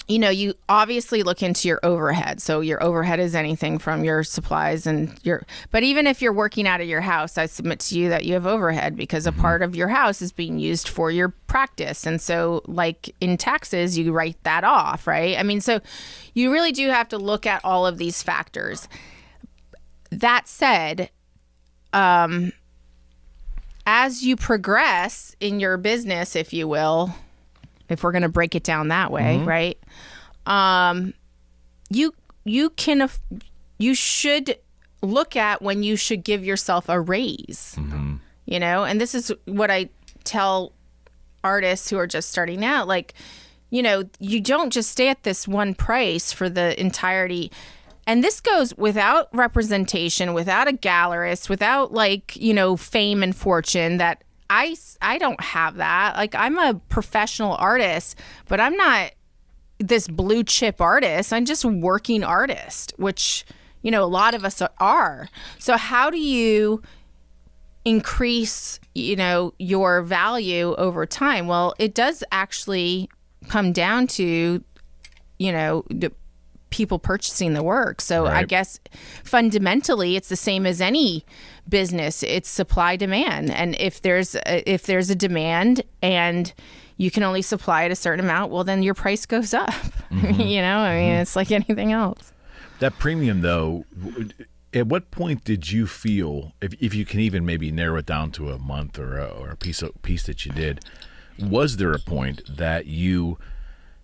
you obviously look into your overhead. So your overhead is anything from your supplies but even if you're working out of your house, I submit to you that you have overhead, because a part of your house is being used for your practice. And so like in taxes, you write that off, right? I mean, so you really do have to look at all of these factors. That said, as you progress in your business, if you will, if we're going to break it down that way, right? You should look at when you should give yourself a raise, and this is what I tell artists who are just starting out. Like, you don't just stay at this one price for the entirety. And this goes without representation, without a gallerist, without fame and fortune. That I don't have that. Like, I'm a professional artist, but I'm not this blue chip artist. I'm just a working artist, which, a lot of us are. So how do you increase, your value over time? Well, it does actually come down to, people purchasing the work. So Right. I guess fundamentally it's the same as any business. It's supply demand. And if there's a demand and you can only supply at a certain amount, well, then your price goes up. You know, I mean, it's like anything else. That premium, though, at what point did you feel, if you can even maybe narrow it down to a month or a piece that you did, was there a point that you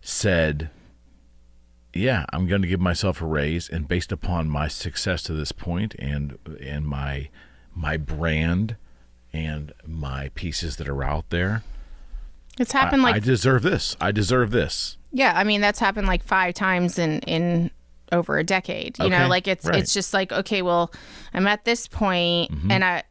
said, yeah, I'm going to give myself a raise, and based upon my success to this point and my brand and my pieces that are out there, It's happened I deserve this. I deserve this. Yeah, I mean, that's happened like 5 times in over a decade. You know, Okay, like right. it's just like, okay, well, I'm at this point, and I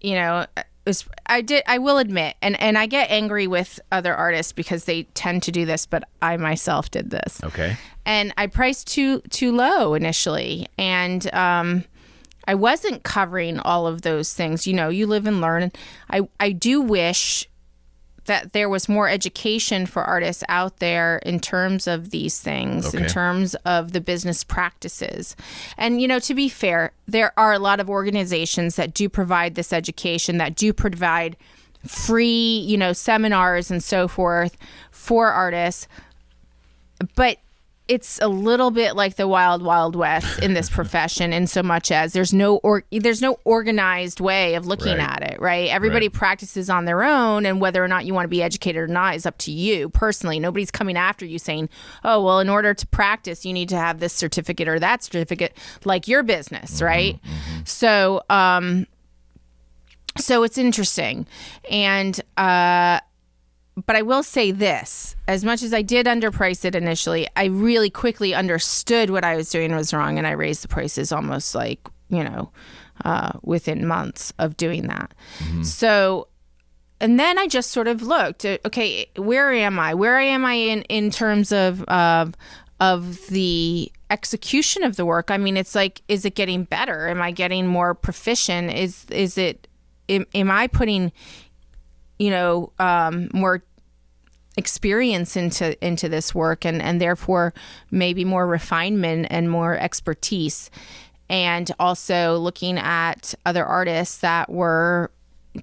will admit, and I get angry with other artists because they tend to do this, but I myself did this. Okay. And I priced too low initially, and I wasn't covering all of those things. You know, you live and learn. I do wish that there was more education for artists out there in terms of these things, in Okay. terms of the business practices. And, you know, to be fair, there are a lot of organizations that do provide this education, that do provide free, you know, seminars and so forth for artists. But it's a little bit like the wild, wild west in this profession, in so much as there's no organized way of looking Right. at it, right? Everybody Right. practices on their own, and whether or not you want to be educated or not is up to you personally. Nobody's coming after you saying, oh, well, in order to practice, you need to have this certificate or that certificate, like your business, right? So, so it's interesting. And, but I will say this, as much as I did underprice it initially, I really quickly understood what I was doing was wrong, and I raised the prices almost like, you know, within months of doing that. So, and then I just sort of looked at, okay, where am I? Where am I in terms of the execution of the work? I mean, it's like, is it getting better? Am I getting more proficient? Am I putting, you know, more experience into this work, and therefore maybe more refinement and more expertise, and also looking at other artists that were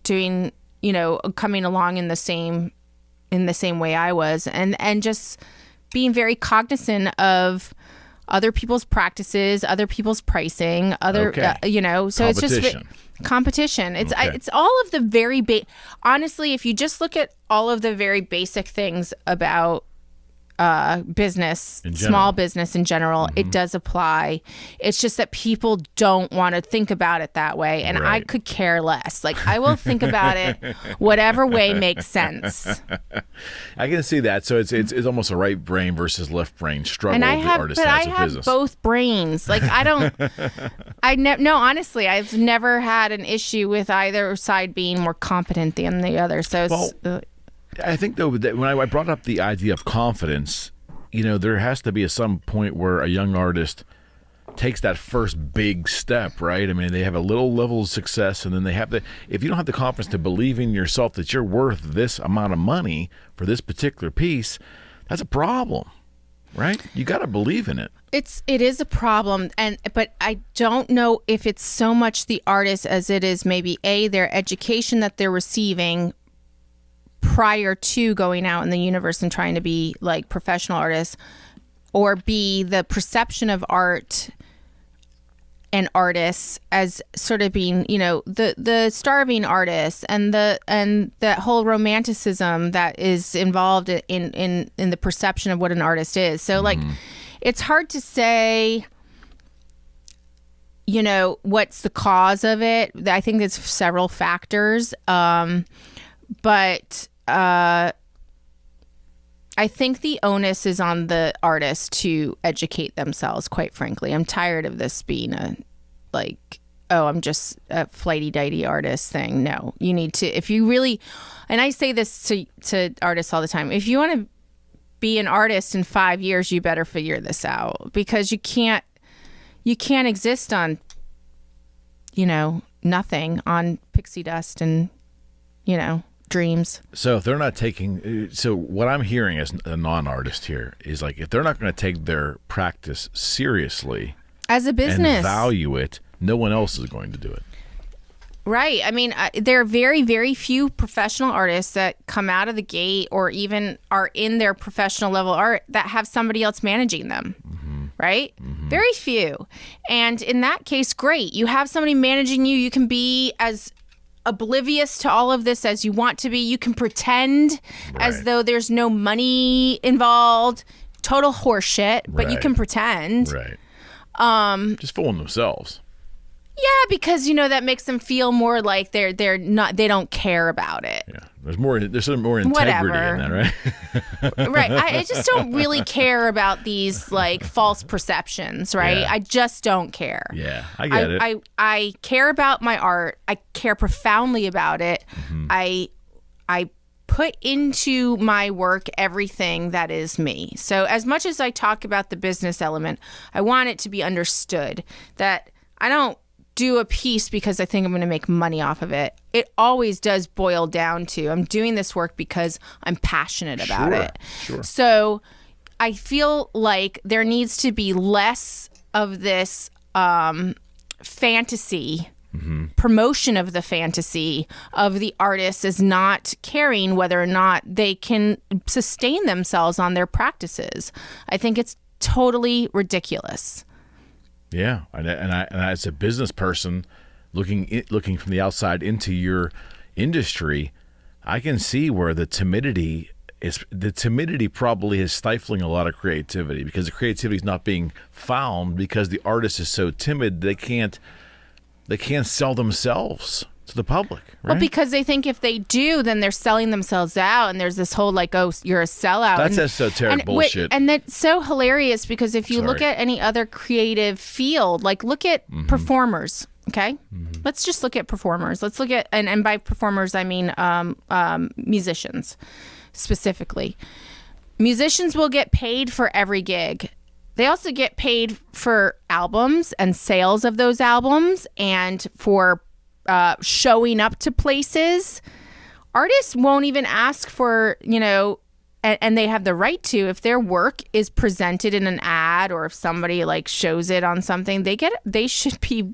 doing, you know, coming along in the same way I was, and just being very cognizant of other people's practices, other people's pricing, Okay. You know, so it's just Competition. competition. It's Okay. it's all of the very honestly, if you just look at all of the very basic things about business, In general. small business in general, it does apply. It's just that people don't want to think about it that way, and I Right. could care less. Like, I will think about it whatever way makes sense. I can see that. So it's almost a right brain versus left brain struggle And I the have, artist but has I a have business. both brains. Like, I don't, no, honestly, I've never had an issue with either side being more competent than the other. So, I think, though, that when I brought up the idea of confidence, you know, there has to be some point where a young artist takes that first big step, right? I mean, they have a little level of success, and then they have if you don't have the confidence to believe in yourself that you're worth this amount of money for this particular piece, that's a problem, right? You got to believe in it. it is a problem, but I don't know if it's so much the artist as it is maybe their education that they're receiving prior to going out in the universe and trying to be like professional artists, or B, the perception of art and artists as sort of being, you know, the starving artists, and that whole romanticism that is involved in the perception of what an artist is. So like, it's hard to say, you know, what's the cause of it. I think there's several factors. But I think the onus is on the artist to educate themselves, quite frankly. I'm tired of this being I'm just a flighty-dighty artist thing. No, you need to, if you really, and I say this to artists all the time, if you want to be an artist in 5 years, you better figure this out, because you can't exist on, you know, nothing, on pixie dust and, you know, dreams. So if they're not taking, so what I'm hearing as a non-artist here is like, if they're not going to take their practice seriously As a business. and value it, no one else is going to do it. Right. I mean, there are very, very few professional artists that come out of the gate or even are in their professional level art that have somebody else managing them. Right? Very few. And in that case, great. You have somebody managing you. You can be as oblivious to all of this as you want to be. You can pretend as though there's no money involved. Total horseshit, but you can pretend. Right. Just fooling themselves. Yeah, because that makes them feel more like they don't care about it. Yeah, there's some more integrity in that, right? Right. I just don't really care about these like false perceptions, right? Yeah. I just don't care. Yeah, I get it. I care about my art. I care profoundly about it. I put into my work everything that is me. So as much as I talk about the business element, I want it to be understood that I don't do a piece because I think I'm going to make money off of it. It always does boil down to I'm doing this work because I'm passionate about it. Sure. So I feel like there needs to be less of this fantasy, promotion of the fantasy of the artist is not caring whether or not they can sustain themselves on their practices. I think it's totally ridiculous. Yeah, and as a business person, looking from the outside into your industry, I can see where the timidity probably is stifling a lot of creativity because the creativity is not being found because the artist is so timid they can't sell themselves to the public. Right? Well, because they think if they do, then they're selling themselves out, and there's this whole like, oh, you're a sellout. That's esoteric bullshit. And that's so hilarious because if you look at any other creative field, like look at performers, okay? Let's just look at performers. Let's look at, and by performers, I mean musicians specifically. Musicians will get paid for every gig. They also get paid for albums and sales of those albums and for showing up to places. Artists won't even ask for, and they have the right to, if their work is presented in an ad or if somebody like shows it on something, they should be,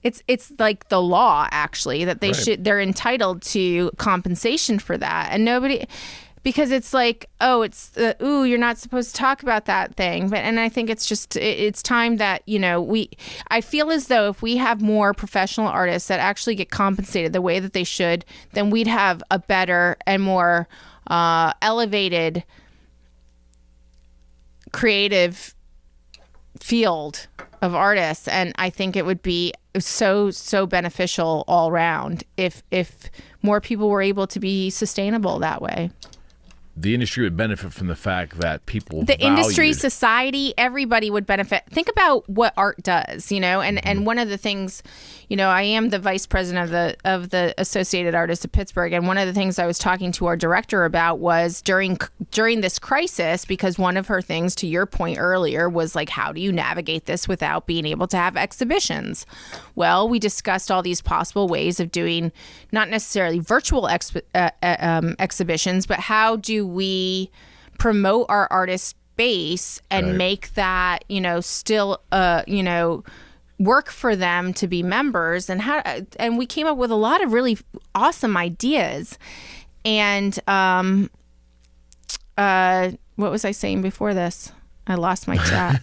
it's like the law actually that they're entitled to compensation for that. And nobody, because it's like, oh, it's you're not supposed to talk about that thing. And I think it's just it's time that I feel as though if we have more professional artists that actually get compensated the way that they should, then we'd have a better and more elevated creative field of artists. And I think it would be so beneficial all around if more people were able to be sustainable that way. The industry would benefit from the fact that people industry, society, everybody would benefit. Think about what art does, and one of the things, I am the vice president of the Associated Artists of Pittsburgh, and one of the things I was talking to our director about was during this crisis, because one of her things, to your point earlier, was like, how do you navigate this without being able to have exhibitions? Well, we discussed all these possible ways of doing not necessarily virtual exhibitions, but how do we promote our artist base and make that, still, work for them to be members, and we came up with a lot of really awesome ideas. And what was I saying before this? I lost my chat.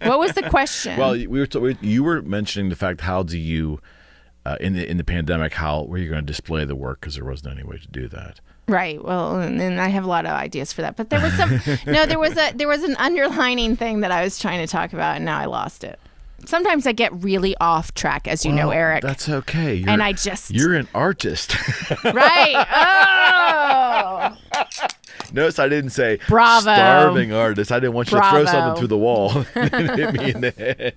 What was the question? Well, you were mentioning the fact, how do you, in the pandemic, how were you going to display the work, because there wasn't any way to do that. Right. Well, and I have a lot of ideas for that, but there was there was an underlining thing that I was trying to talk about, and now I lost it. Sometimes I get really off track, as you know, Eric. That's okay. You're an artist. Right. Oh. Notice I didn't say Bravo. Starving artist. I didn't want you to throw something through the wall and hit me in the head.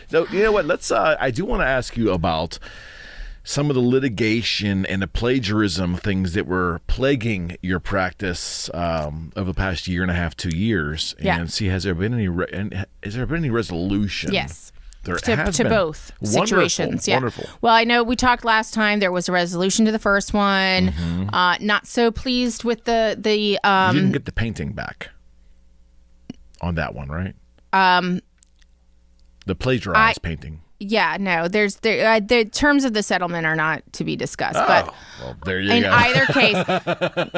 So, you know what? I do want to ask you about some of the litigation and the plagiarism things that were plaguing your practice over the past year and a half, 2 years, and see, has there been any resolution? Yes. There to has been. both Wonderful, situations. Yeah. wonderful. Well, I know we talked last time. There was a resolution to the first one. Not so pleased with the. You didn't get the painting back on that one, right? The plagiarized painting. Yeah, no. The terms of the settlement are not to be discussed. But well, there you in go. either case,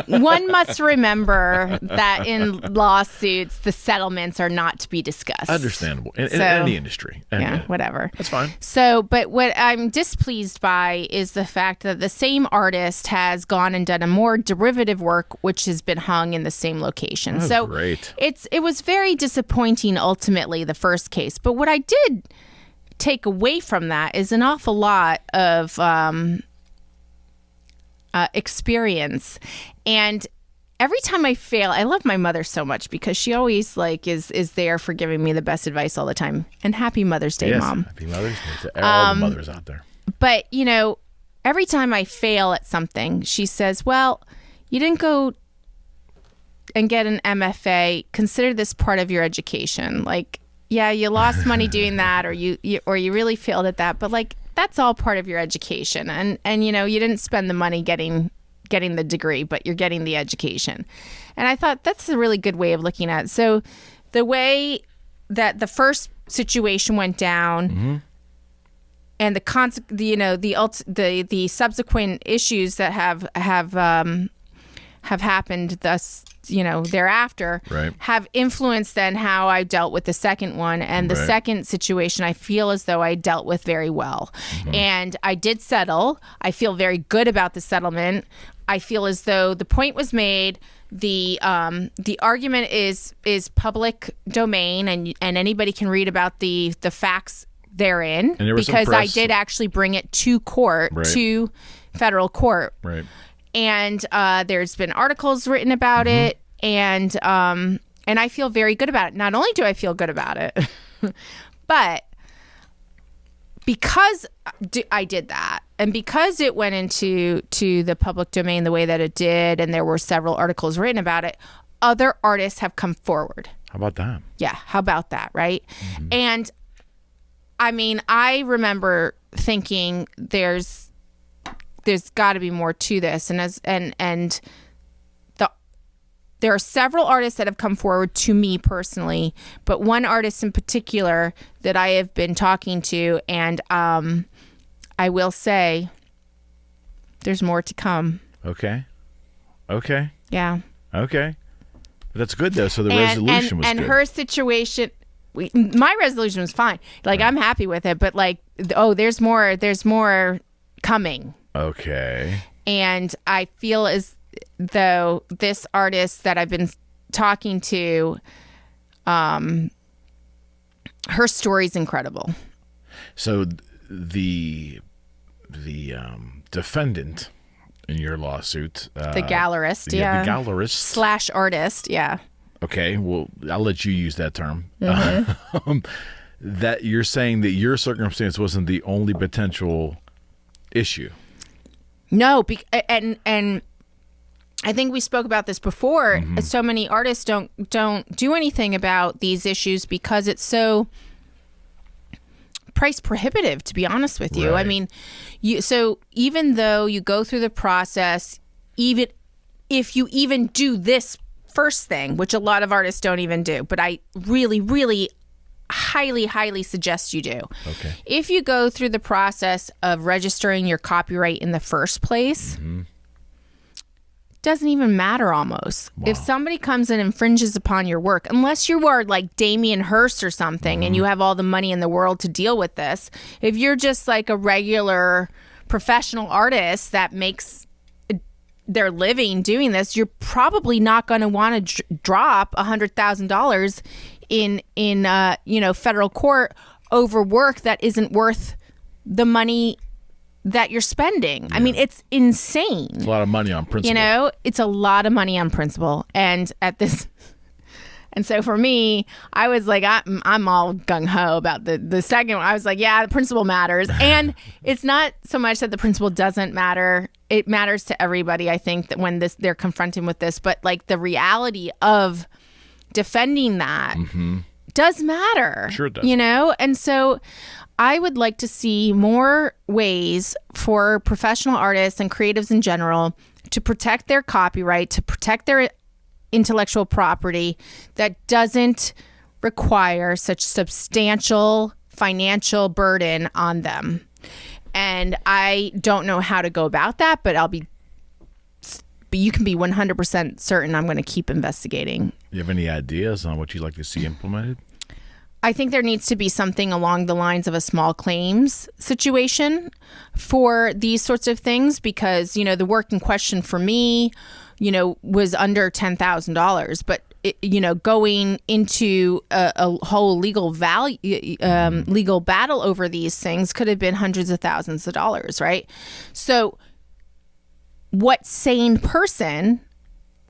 one must remember that in lawsuits, the settlements are not to be discussed. Understandable in any industry. Yeah, whatever. That's fine. So, but what I'm displeased by is the fact that the same artist has gone and done a more derivative work, which has been hung in the same location. Oh, so great. it was very disappointing ultimately, the first case. But what I did take away from that is an awful lot of experience. And every time I fail, I love my mother so much because she always is there for giving me the best advice all the time. And happy Mother's Day, Yes, Mom. Happy Mother's Day to all the mothers out there. But, every time I fail at something, she says, well, you didn't go and get an MFA. Consider this part of your education. Like, yeah, you lost money doing that, or you really failed at that, but like that's all part of your education, and you didn't spend the money getting the degree, but you're getting the education. And I thought that's a really good way of looking at it. So the way that the first situation went down, and the subsequent issues that have happened thus thereafter, right, have influenced then how I dealt with the second one. And the second situation, I feel as though I dealt with very well. And I did settle. I feel very good about the settlement. I feel as though the point was made. The argument is public domain, and anybody can read about the facts therein, because I did actually bring it to court, to federal court. Right. And there's been articles written about it, and I feel very good about it. Not only do I feel good about it, but because I did that, and because it went into the public domain the way that it did, and there were several articles written about it, other artists have come forward. How about that? Yeah, how about that, right? And I mean, I remember thinking there's got to be more to this, there are several artists that have come forward to me personally, but one artist in particular that I have been talking to, and I will say there's more to come. Okay. Yeah. Okay. But that's good though. So the resolution was good. And her situation, my resolution was fine. Like, I'm happy with it, but like, there's more coming. Okay. And I feel as though this artist that I've been talking to, her story's incredible. So the defendant in your lawsuit, the gallerist, the gallerist / artist, yeah. Okay, well, I'll let you use that term. That you're saying that your circumstance wasn't the only potential issue. No, and I think we spoke about this before. So many artists don't do anything about these issues because it's so price prohibitive, to be honest with you. Right. I mean, so even though you go through the process, even if you even do this first thing, which a lot of artists don't even do, but I really, really highly suggest you do. Okay. If you go through the process of registering your copyright in the first place, doesn't even matter almost. Wow. If somebody comes and infringes upon your work, unless you are like Damien Hirst or something and you have all the money in the world to deal with this, if you're just like a regular professional artist that makes their living doing this, you're probably not going to want to drop $100,000 in federal court over work that isn't worth the money that you're spending. Yeah. I mean, it's insane. It's a lot of money on principle. It's a lot of money on principle. And so for me, I was like, I'm all gung ho about the second one. I was like, yeah, the principle matters. And it's not so much that the principle doesn't matter. It matters to everybody, I think, that when they're confronted with this, but like the reality of defending that does matter. Sure it does. You know? And so I would like to see more ways for professional artists and creatives in general to protect their copyright, to protect their intellectual property that doesn't require such substantial financial burden on them. And I don't know how to go about that, but you can be 100% certain I'm going to keep investigating. You have any ideas on what you'd like to see implemented? I think there needs to be something along the lines of a small claims situation for these sorts of things, because, the work in question for me, was under $10,000, but going into a whole legal battle over these things could have been hundreds of thousands of dollars, right? So what sane person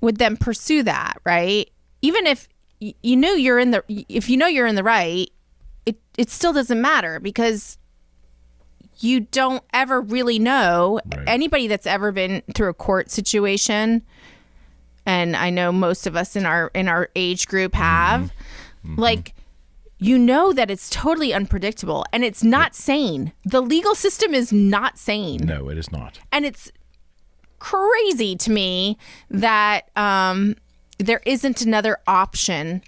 would then pursue that, right? Even if you're in the right, it still doesn't matter, because you don't ever really know. Right. Anybody that's ever been through a court situation, and I know most of us in our age group have, like, that it's totally unpredictable and it's not sane. The legal system is not sane. No, it is not. And it's crazy to me that there isn't another option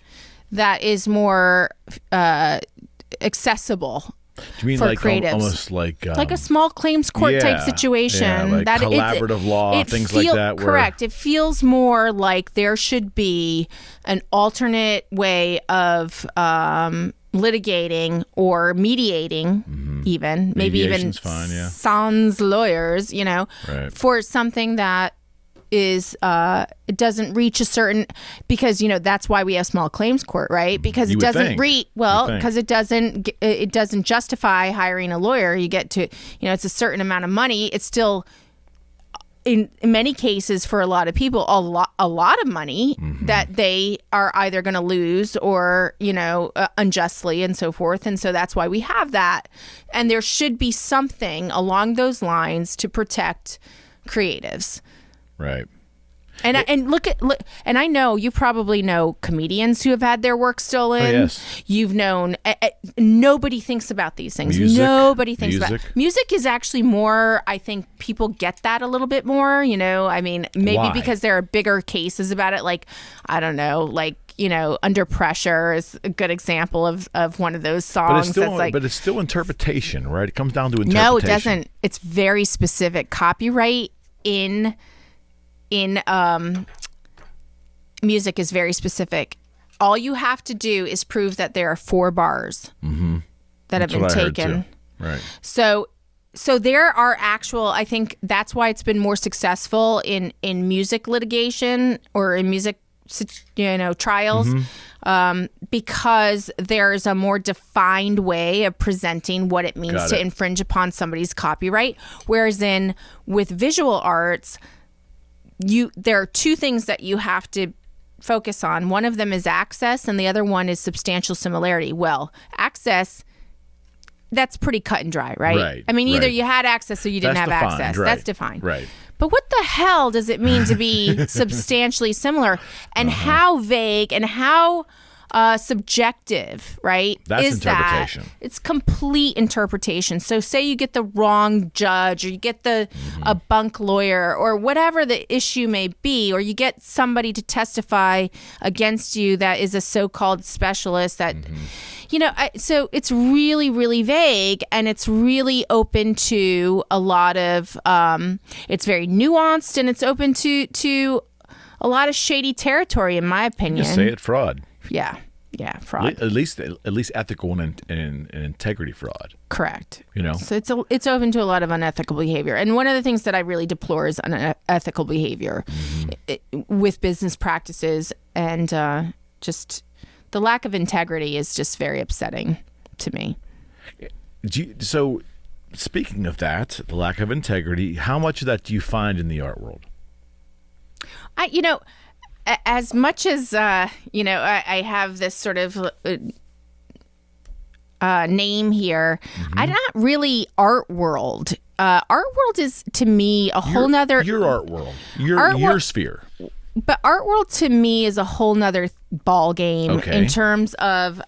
that is more accessible. Do you mean for like creatives. Almost like a small claims court type situation? Yeah, like collaborative law, things like that. Correct. It feels more like there should be an alternate way of litigating or mediating, even maybe even fine, yeah. sans lawyers, Right. for something that is it doesn't reach a certain, because that's why we have small claims court, right? Because it doesn't because it doesn't justify hiring a lawyer. You get to it's a certain amount of money. It's still in many cases for a lot of people a lot of money that they are either going to lose or unjustly and so forth. And so that's why we have that. And there should be something along those lines to protect creatives. Right. And and I know you probably know comedians who have had their work stolen. Oh, yes. You've known nobody thinks about these things. Nobody thinks about music. Is actually more, I think people get that a little bit more, I mean, maybe Why? because there are bigger cases about it, like, I don't know, like, Under Pressure is a good example of one of those songs. But it's still interpretation, right? It comes down to interpretation. No, it doesn't. It's very specific. Copyright in music is very specific. All you have to do is prove that there are 4 bars that have been taken. Right. So there are actual, I think that's why it's been more successful in music litigation or in music trials, because there's a more defined way of presenting what it means to infringe upon somebody's copyright. Whereas with visual arts, there are 2 things that you have to focus on. One of them is access, and the other one is substantial similarity. Well, access, that's pretty cut and dry, right? Right. I mean, either you had access or you didn't have access. Right. That's defined. Right. But what the hell does it mean to be substantially similar? And how vague and how subjective, right? That's interpretation. It's complete interpretation. So say you get the wrong judge, or you get a bunk lawyer, or whatever the issue may be, or you get somebody to testify against you that is a so-called specialist that, so it's really, really vague, and it's really open to a lot of, it's very nuanced, and it's open to a lot of shady territory, in my opinion. Just say it, fraud. Yeah, fraud. At least ethical and integrity fraud. Correct. So it's open to a lot of unethical behavior, and one of the things that I really deplore is unethical behavior with business practices, and just the lack of integrity is just very upsetting to me. So, speaking of that, the lack of integrity, how much of that do you find in the art world? As much as I have this sort of name here, I'm not really art world. Art world is, to me, a whole nother. Your art world, your sphere. but art world to me is a whole nother ball game in terms of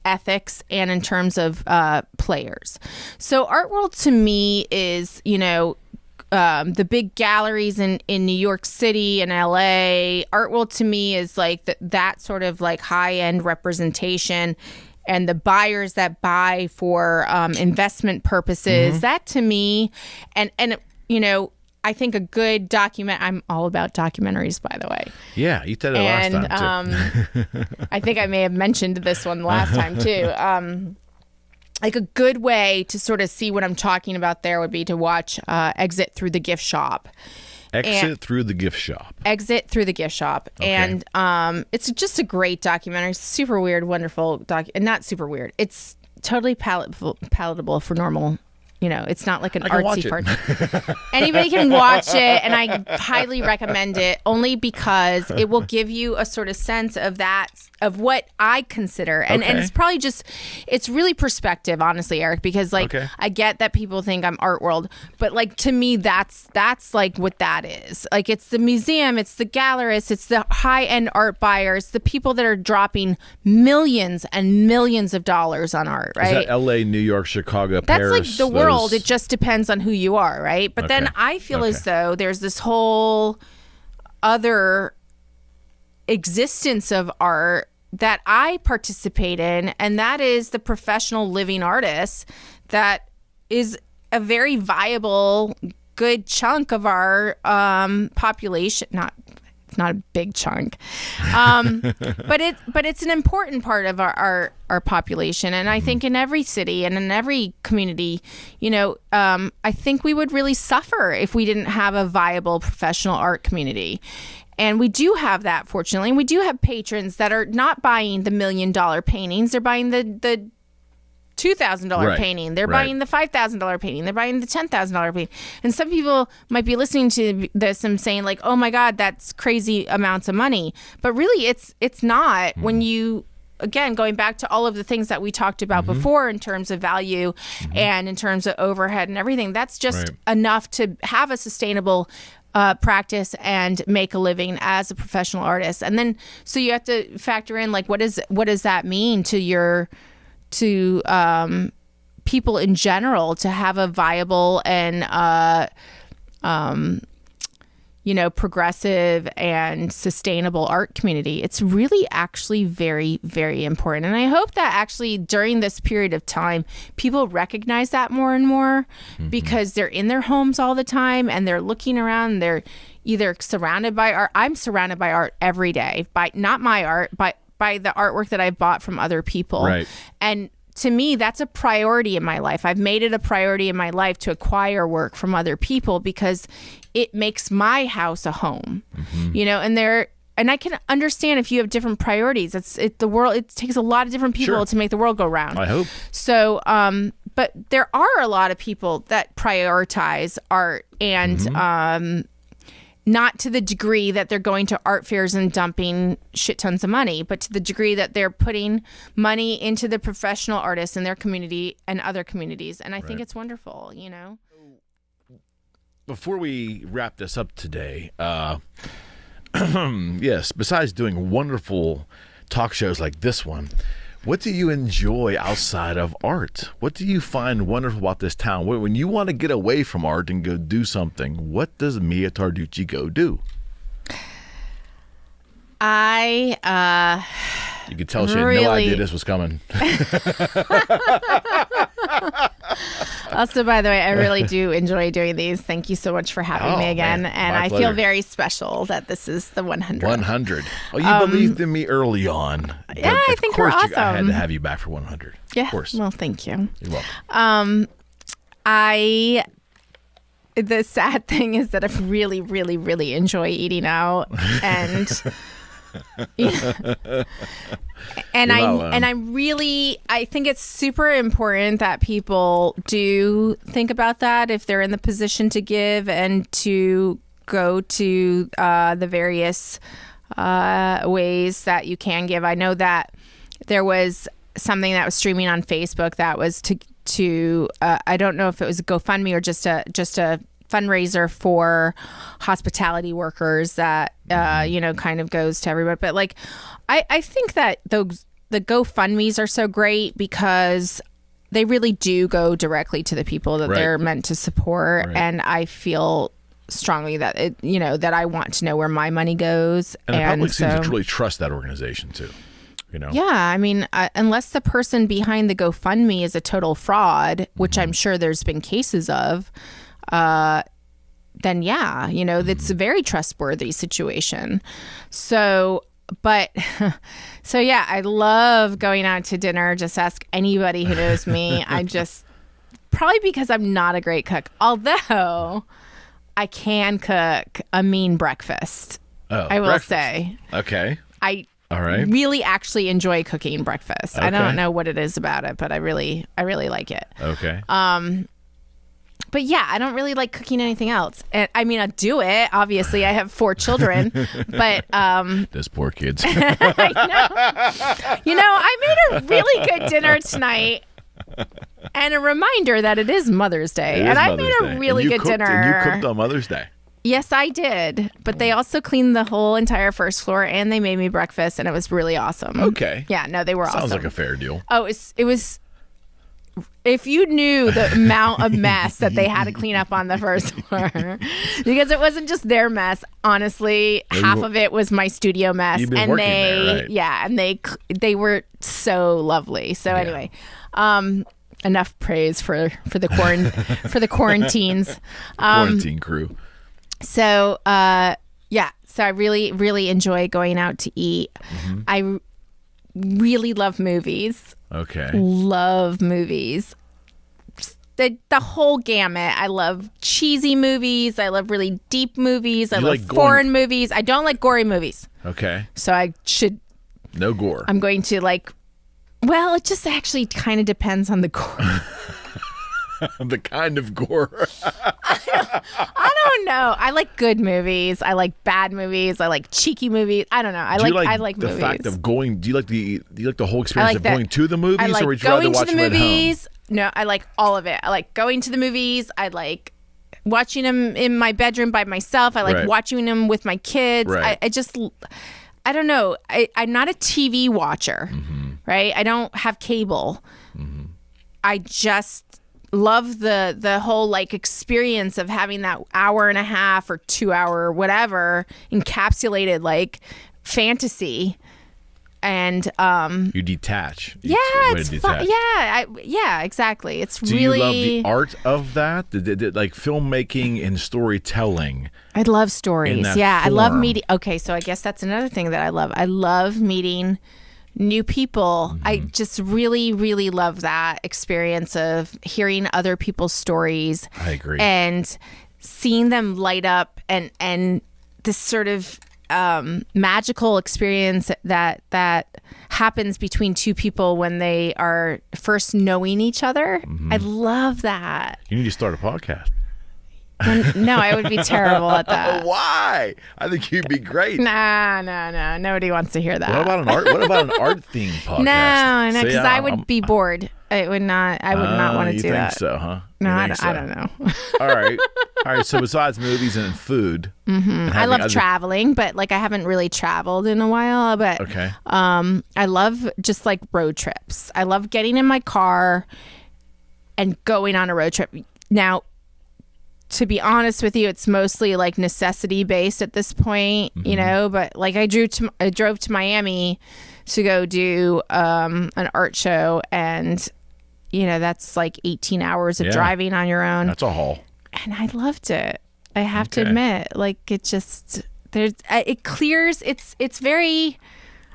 ethics and in terms of players. So art world to me is, the big galleries in New York City and LA. Art world to me is like that sort of like high end representation, and the buyers that buy for investment purposes. That to me, and I think a good I'm all about documentaries, by the way. Yeah, you said it last time too. I think I may have mentioned this one last time too. Like a good way to sort of see what I'm talking about there would be to watch Exit Through the Gift Shop. Exit Through the Gift Shop. Okay. And it's just a great documentary. Super weird, wonderful and not super weird. It's totally palatable for normal. It's not like an artsy part. Anybody can watch it, and I highly recommend it only because it will give you a sort of sense of what I consider. And it's probably it's really perspective, honestly, Eric, because I get that people think I'm art world, but like to me, that's like what that is. Like it's the museum, it's the gallerists, it's the high end art buyers, the people that are dropping millions and millions of dollars on art, right? Is that LA, New York, Chicago, that's Paris? That's like the world. It just depends on who you are, right? But then I feel as though there's this whole other existence of art that I participate in, and that is the professional living artist that is a very viable, good chunk of our population. It's not a big chunk, but it's an important part of our population. And I think in every city and in every community, I think we would really suffer if we didn't have a viable professional art community. And we do have that, fortunately. And we do have patrons that are not buying the $1 million paintings. They're buying the $2,000 painting. They're buying the $5,000 painting. They're buying the $10,000 painting. And some people might be listening to this and saying like, "Oh my God, that's crazy amounts of money." But really, it's not. When you, again, going back to all of the things that we talked about before in terms of value and in terms of overhead and everything, that's just enough to have a sustainable practice and make a living as a professional artist. And then so you have to factor in like what does that mean to people in general to have a viable and progressive and sustainable art community. It's really actually very, very important. And I hope that actually during this period of time, people recognize that more and more because they're in their homes all the time and they're looking around. They're either surrounded by art. I'm surrounded by art every day, by not my art, but by the artwork that I bought from other people. Right. And to me, that's a priority in my life. I've made it a priority in my life to acquire work from other people because it makes my house a home. And I can understand if you have different priorities. The world. It takes a lot of different people to make the world go round. I hope. So, but there are a lot of people that prioritize art and not to the degree that they're going to art fairs and dumping shit tons of money, but to the degree that they're putting money into the professional artists in their community and other communities. And I think it's wonderful, Before we wrap this up today, yes, besides doing wonderful talk shows like this one, what do you enjoy outside of art? What do you find wonderful about this town? When you want to get away from art and go do something, what does Mia Tarducci go do? You could tell she had no idea this was coming. Also, by the way, I really do enjoy doing these. Thank you so much for having me again. Man, and I feel very special that this is the 100. 100. Oh, you believed in me early on. Yeah, I think we're awesome. I had to have you back for 100. Yeah, of course. Well, thank you. You're welcome. The sad thing is that I really, really, really enjoy eating out, and I think it's super important that people do think about that if they're in the position to give and to go to the various ways that you can give. I know that there was something that was streaming on Facebook that was to I don't know if it was a GoFundMe or just a fundraiser for hospitality workers that kind of goes to everybody. But like, I think that the GoFundMes are so great because they really do go directly to the people that they're meant to support, and I feel strongly that that I want to know where my money goes, and the public seems to really trust that organization too. Yeah, I mean, unless the person behind the GoFundMe is a total fraud, which I'm sure there's been cases of, then it's a very trustworthy situation. So I love going out to dinner. Just ask anybody who knows me. Probably because I'm not a great cook, although I can cook a mean breakfast. I will say. Okay. All right. Really actually enjoy cooking breakfast. Okay. I don't know what it is about it, but I really like it. Okay. But yeah, I don't really like cooking anything else. And I mean, I do it. Obviously, I have 4 children, but those poor kids. I know. I made a really good dinner tonight. And a reminder that it is Mother's Day. I made a really good dinner. And you cooked on Mother's Day. Yes, I did. But they also cleaned the whole entire first floor, and they made me breakfast, and it was really awesome. Okay. Yeah, no, they were awesome. Sounds like a fair deal. Oh, it was. If you knew the amount of mess that they had to clean up on the first floor, because it wasn't just their mess. Honestly, half of it was my studio mess, You've been working there, right? Yeah, and they were so lovely. So anyway, enough praise for the quarantines. Quarantine crew. So so I really, really enjoy going out to eat. Mm-hmm. I really love movies. Okay. Love movies. The whole gamut. I love cheesy movies. I love really deep movies. I love foreign movies. I don't like gory movies. Okay. So I should. No gore. I'm going to well, it just actually kind of depends on the gore. The kind of gore. I don't know. I like good movies. I like bad movies. I like cheeky movies. I don't know. I like the movies. fact of going. Do you like the whole experience of going to the movies, I like or would you rather going watch to the them movies. at home? No, I like all of it. I like going to the movies. I like watching them in my bedroom by myself. I like watching them with my kids. Right. I don't know. I'm not a TV watcher, right? I don't have cable. Mm-hmm. I just love the whole experience of having that hour and a half or 2 hour or whatever encapsulated fantasy. And you detach. Yeah, it's fun. Yeah, exactly. It's Do really. you love the art of that? Like filmmaking and storytelling. I love stories. Yeah, I love meeting. Okay, so I guess that's another thing that I love. I love meeting new people. I just really, really love that experience of hearing other people's stories. I agree. And seeing them light up and this sort of magical experience that happens between two people when they are first knowing each other. Mm-hmm. I love that. You need to start a podcast. No, I would be terrible at that. Why? I think you'd be great. No. Nobody wants to hear that. What about an art themed podcast? No, because I would be bored. I would not want to do that. You think so, huh? No, I don't know. All right. So besides movies and food, I love traveling, but I haven't really traveled in a while. But okay. I love just road trips. I love getting in my car and going on a road trip. Now, to be honest with you, it's mostly necessity based at this point, but I drove to Miami to go do an art show, and that's 18 hours of driving on your own. That's a haul. And I loved it. I have to admit, it clears. It's very,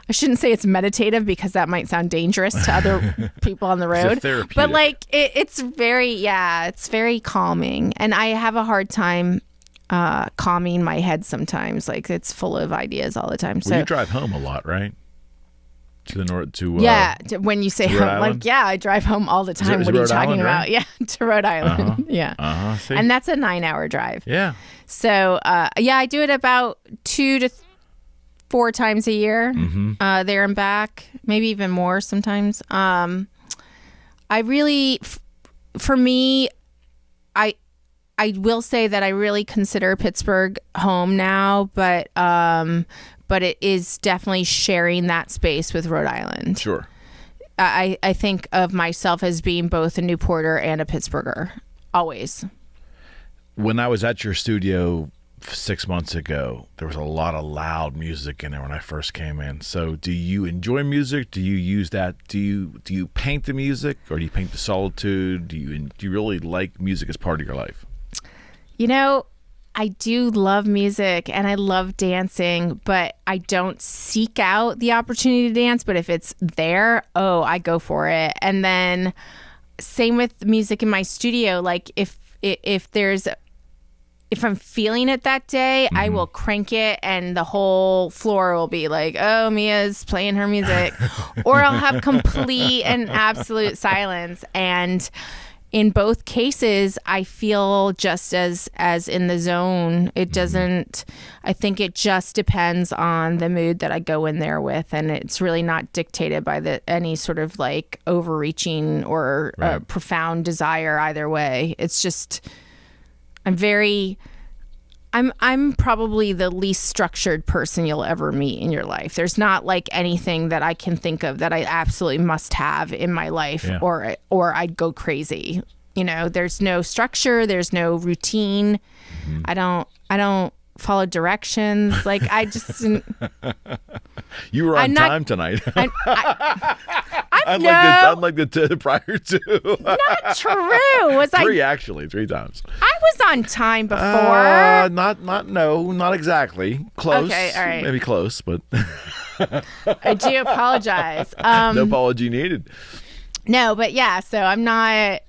I shouldn't say it's meditative because that might sound dangerous to other people on the road. But it's very calming. And I have a hard time calming my head sometimes. It's full of ideas all the time. So you drive home a lot, right? To the north, when you say home, I drive home all the time. What are you talking about? Yeah, to Rhode Island. Yeah. See? And that's a 9-hour drive. Yeah. So, I do it about 2 to 4 times a year, there and back, maybe even more sometimes. I really, for me, I will say that I really consider Pittsburgh home now, but it is definitely sharing that space with Rhode Island. Sure. I think of myself as being both a Newporter and a Pittsburgher, always. When I was at your studio 6 months ago, there was a lot of loud music in there when I first came in. So do you enjoy music? Do you use that? Do you paint the music, or do you paint the solitude? Do you really like music as part of your life? You know, I do love music and I love dancing, but I don't seek out the opportunity to dance. But if it's there, I go for it. And then same with music in my studio. Like if I'm feeling it that day, I will crank it and the whole floor will be like, oh, Mia's playing her music. Or I'll have complete and absolute silence. And in both cases, I feel just as in the zone. It doesn't, I think it just depends on the mood that I go in there with. And it's really not dictated by any sort of like overreaching or profound desire either way. It's just, I'm probably the least structured person you'll ever meet in your life. There's not like anything that I can think of that I absolutely must have in my life, or I'd go crazy. You know, there's no structure, there's no routine. I don't follow directions. Like I just You were on time tonight. Unlike the prior two. Not true. Three times. I was on time before. Not exactly. Close. Okay, all right. Maybe close, but I do apologize. No apology needed. No, but yeah, so I'm not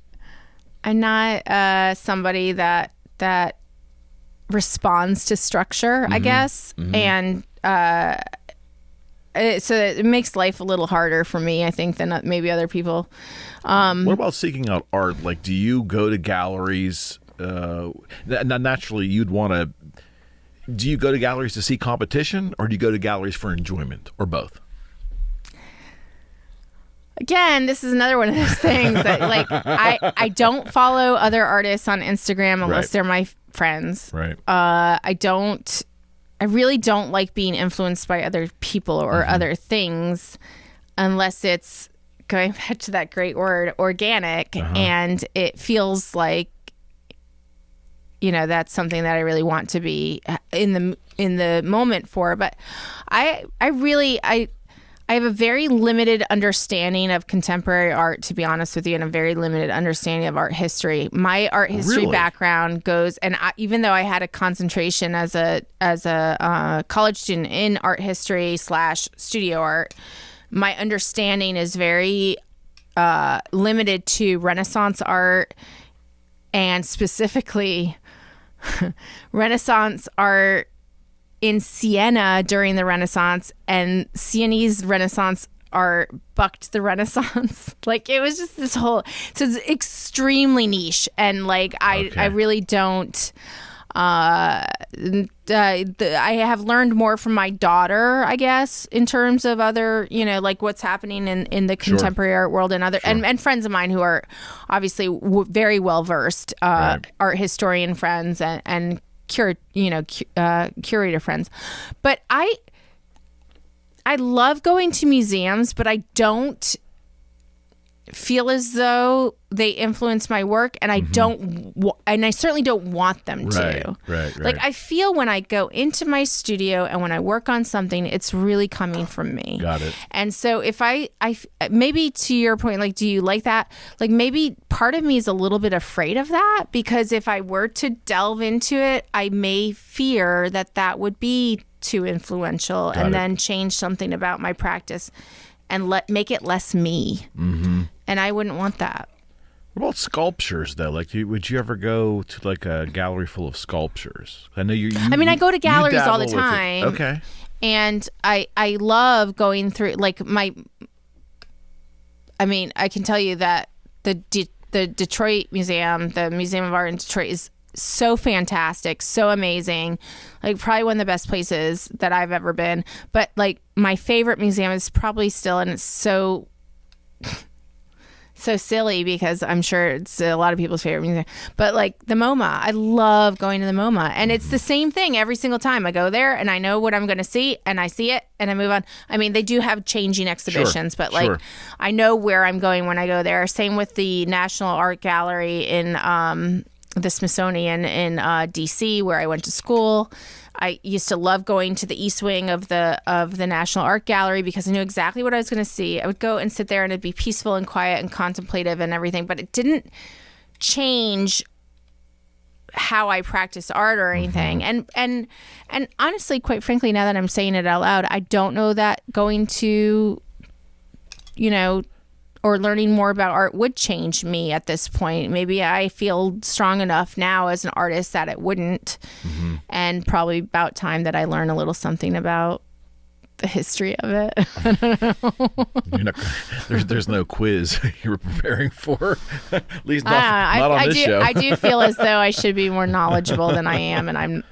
somebody that responds to structure, I guess. And so it makes life a little harder for me, I think, than maybe other people. What about seeking out art? Like, do you go to galleries? Naturally, you'd want to. Do you go to galleries to see competition, or do you go to galleries for enjoyment, or both? Again, this is another one of those things that, like, I don't follow other artists on Instagram unless they're my friends. Right. I really don't like being influenced by other people or other things unless it's, going back to that great word, organic. And it feels like, you know, that's something that I really want to be in the moment for. But I have a very limited understanding of contemporary art, to be honest with you, and a very limited understanding of art history. My art history background goes, and even though I had a concentration as a college student in art history / studio art, my understanding is very limited to Renaissance art, and specifically Renaissance art in Siena during the Renaissance, and Sienese Renaissance art bucked the Renaissance. Like, it was just this whole, so it's extremely niche, and like I really don't I have learned more from my daughter, I guess, in terms of other, you know, like what's happening in the contemporary art world, and other and friends of mine who are obviously very well versed art historian friends and curator friends. But I love going to museums, but I don't feel as though they influence my work, and I I certainly don't want them to. Right. Like, I feel when I go into my studio and when I work on something, it's really coming from me. Got it. And so if I maybe to your point, like, do you like that? Like, maybe part of me is a little bit afraid of that, because if I were to delve into it, I may fear that would be too influential and then change something about my practice and make it less me. And I wouldn't want that. What about sculptures, though? Like, would you ever go to like a gallery full of sculptures? I know I go to galleries all the time. Okay. And I love going through, like, I can tell you that the Detroit Museum, the Museum of Art in Detroit, is so fantastic, so amazing, like probably one of the best places that I've ever been. But like, my favorite museum is probably still, and it's so so silly because I'm sure it's a lot of people's favorite music, but like the MoMA, I love going to the MoMA, and it's the same thing every single time I go there, and I know what I'm going to see, and I see it, and I move on. I mean, they do have changing exhibitions, but like I know where I'm going when I go there. Same with the National Art Gallery in the Smithsonian in DC, where I went to school. I used to love going to the East Wing of the National Art Gallery because I knew exactly what I was going to see. I would go and sit there, and it'd be peaceful and quiet and contemplative and everything, but it didn't change how I practice art or anything. And honestly, quite frankly, now that I'm saying it out loud, I don't know that going to, or learning more about art would change me at this point. Maybe I feel strong enough now as an artist that it wouldn't. And probably about time that I learn a little something about the history of it. I don't know. There's no quiz you were preparing for. At least not on this show. I do feel as though I should be more knowledgeable than I am. And I'm,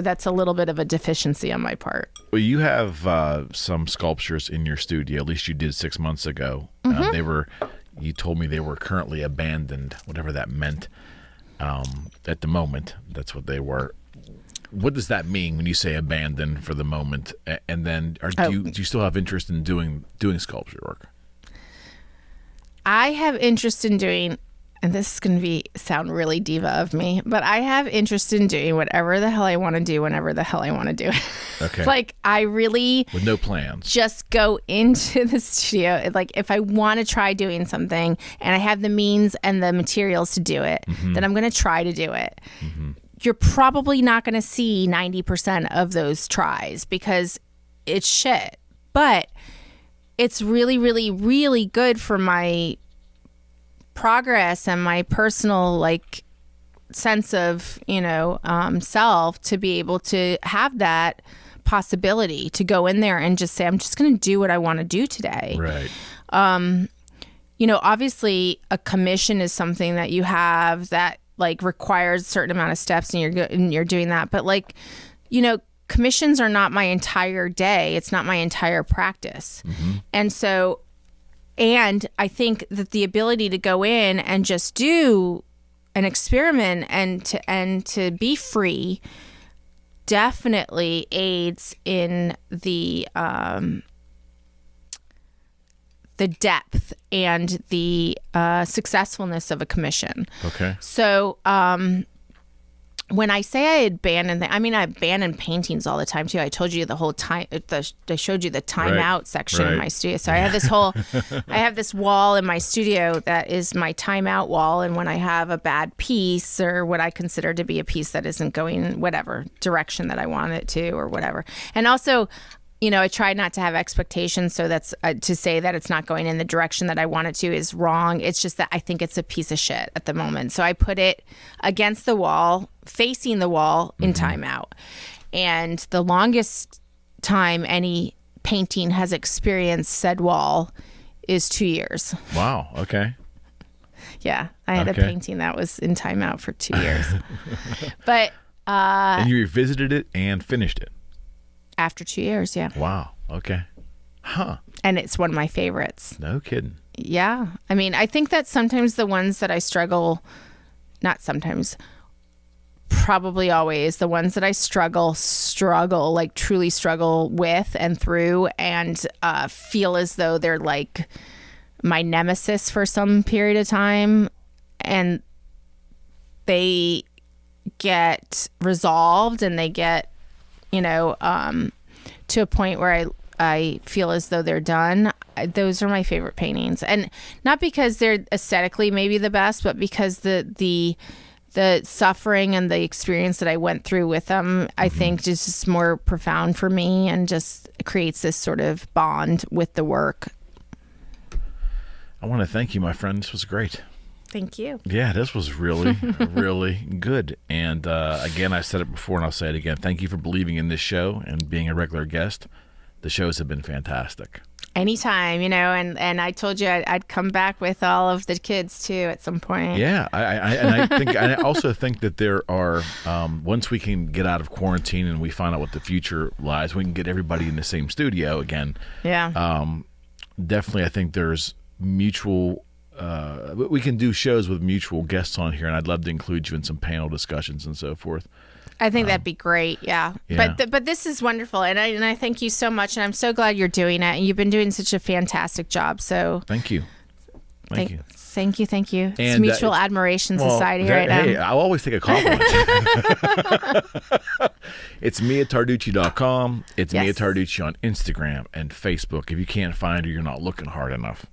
that's a little bit of a deficiency on my part. Well, you have some sculptures in your studio, at least you did 6 months ago. You told me they were currently abandoned, whatever that meant at the moment. That's what they were. What does that mean when you say abandoned for the moment? And then do you still have interest in doing sculpture work? I have interest in doing, and this is going to sound really diva of me, but I have interest in doing whatever the hell I want to do whenever the hell I want to do it. Okay. Like I really with no plans. Just go into the studio. Like if I want to try doing something and I have the means and the materials to do it, then I'm going to try to do it. You're probably not going to see 90% of those tries because it's shit. But it's really, really, really good for my progress and my personal sense of self to be able to have that possibility to go in there and just say, I'm just going to do what I want to do today. Right. Obviously a commission is something that you have that requires a certain amount of steps, and you're doing that. But commissions are not my entire day. It's not my entire practice. And so, and I think that the ability to go in and just do an experiment and to be free definitely aids in the depth and the successfulness of a commission. Okay. So when I say I abandon I abandon paintings all the time too. I told you the whole time. I showed you the timeout section in my studio. So I have this whole, I have this wall in my studio that is my timeout wall. And when I have a bad piece or what I consider to be a piece that isn't going whatever direction that I want it to or whatever. And also, I try not to have expectations, so that's to say that it's not going in the direction that I want it to is wrong. It's just that I think it's a piece of shit at the moment. So I put it against the wall, facing the wall in timeout. And the longest time any painting has experienced said wall is 2 years. Wow. Okay. Yeah. I had a painting that was in timeout for 2 years. But and you revisited it and finished it. After 2 years, yeah. Wow. Okay. Huh. And it's one of my favorites. No kidding. Yeah. I think that sometimes the ones that I struggle, not sometimes, probably always, the ones that I struggle, truly struggle with and through and feel as though they're my nemesis for some period of time. And they get resolved and they get to a point where I feel as though they're done. Those are my favorite paintings, and not because they're aesthetically maybe the best, but because the suffering and the experience that I went through with them, I think is just more profound for me and just creates this sort of bond with the work. I want to thank you, my friend. This was great. Thank you. Yeah, this was really, really good. And again, I said it before and I'll say it again. Thank you for believing in this show and being a regular guest. The shows have been fantastic. Anytime, and I told you I'd come back with all of the kids too at some point. Yeah, I also think that there are, once we can get out of quarantine and we find out what the future lies, we can get everybody in the same studio again. Yeah. Definitely, I think there's mutual we can do shows with mutual guests on here, and I'd love to include you in some panel discussions and so forth. I think that'd be great. Yeah. Yeah. But this is wonderful. And I thank you so much. And I'm so glad you're doing it. And you've been doing such a fantastic job. So Thank you. Thank you. Thank you. It's And, Mutual Admiration Society right now. Hey, I'll always take a compliment. It's MiaTarducci.com. It's Yes. Mia Tarducci on Instagram and Facebook. If you can't find her, you're not looking hard enough.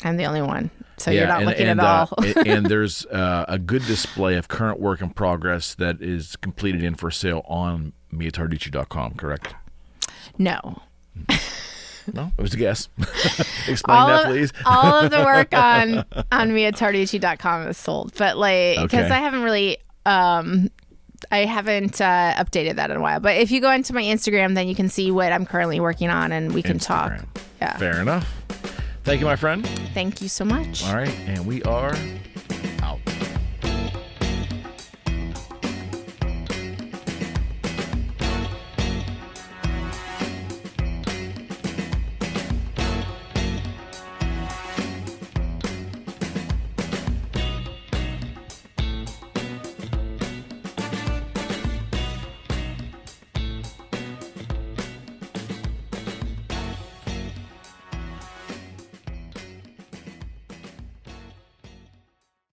I'm the only one. So you're not looking at all. And there's a good display of current work in progress that is completed and for sale on MiaTarducci.com, correct? No. No, it was a guess. Explain that, please. All of the work on MiaTarducci.com is sold. But because Okay. I haven't really... I haven't updated that in a while. But if you go into my Instagram, then you can see what I'm currently working on and we can talk. Instagram. Yeah. Fair enough. Thank you, my friend. Thank you so much. All right, and we are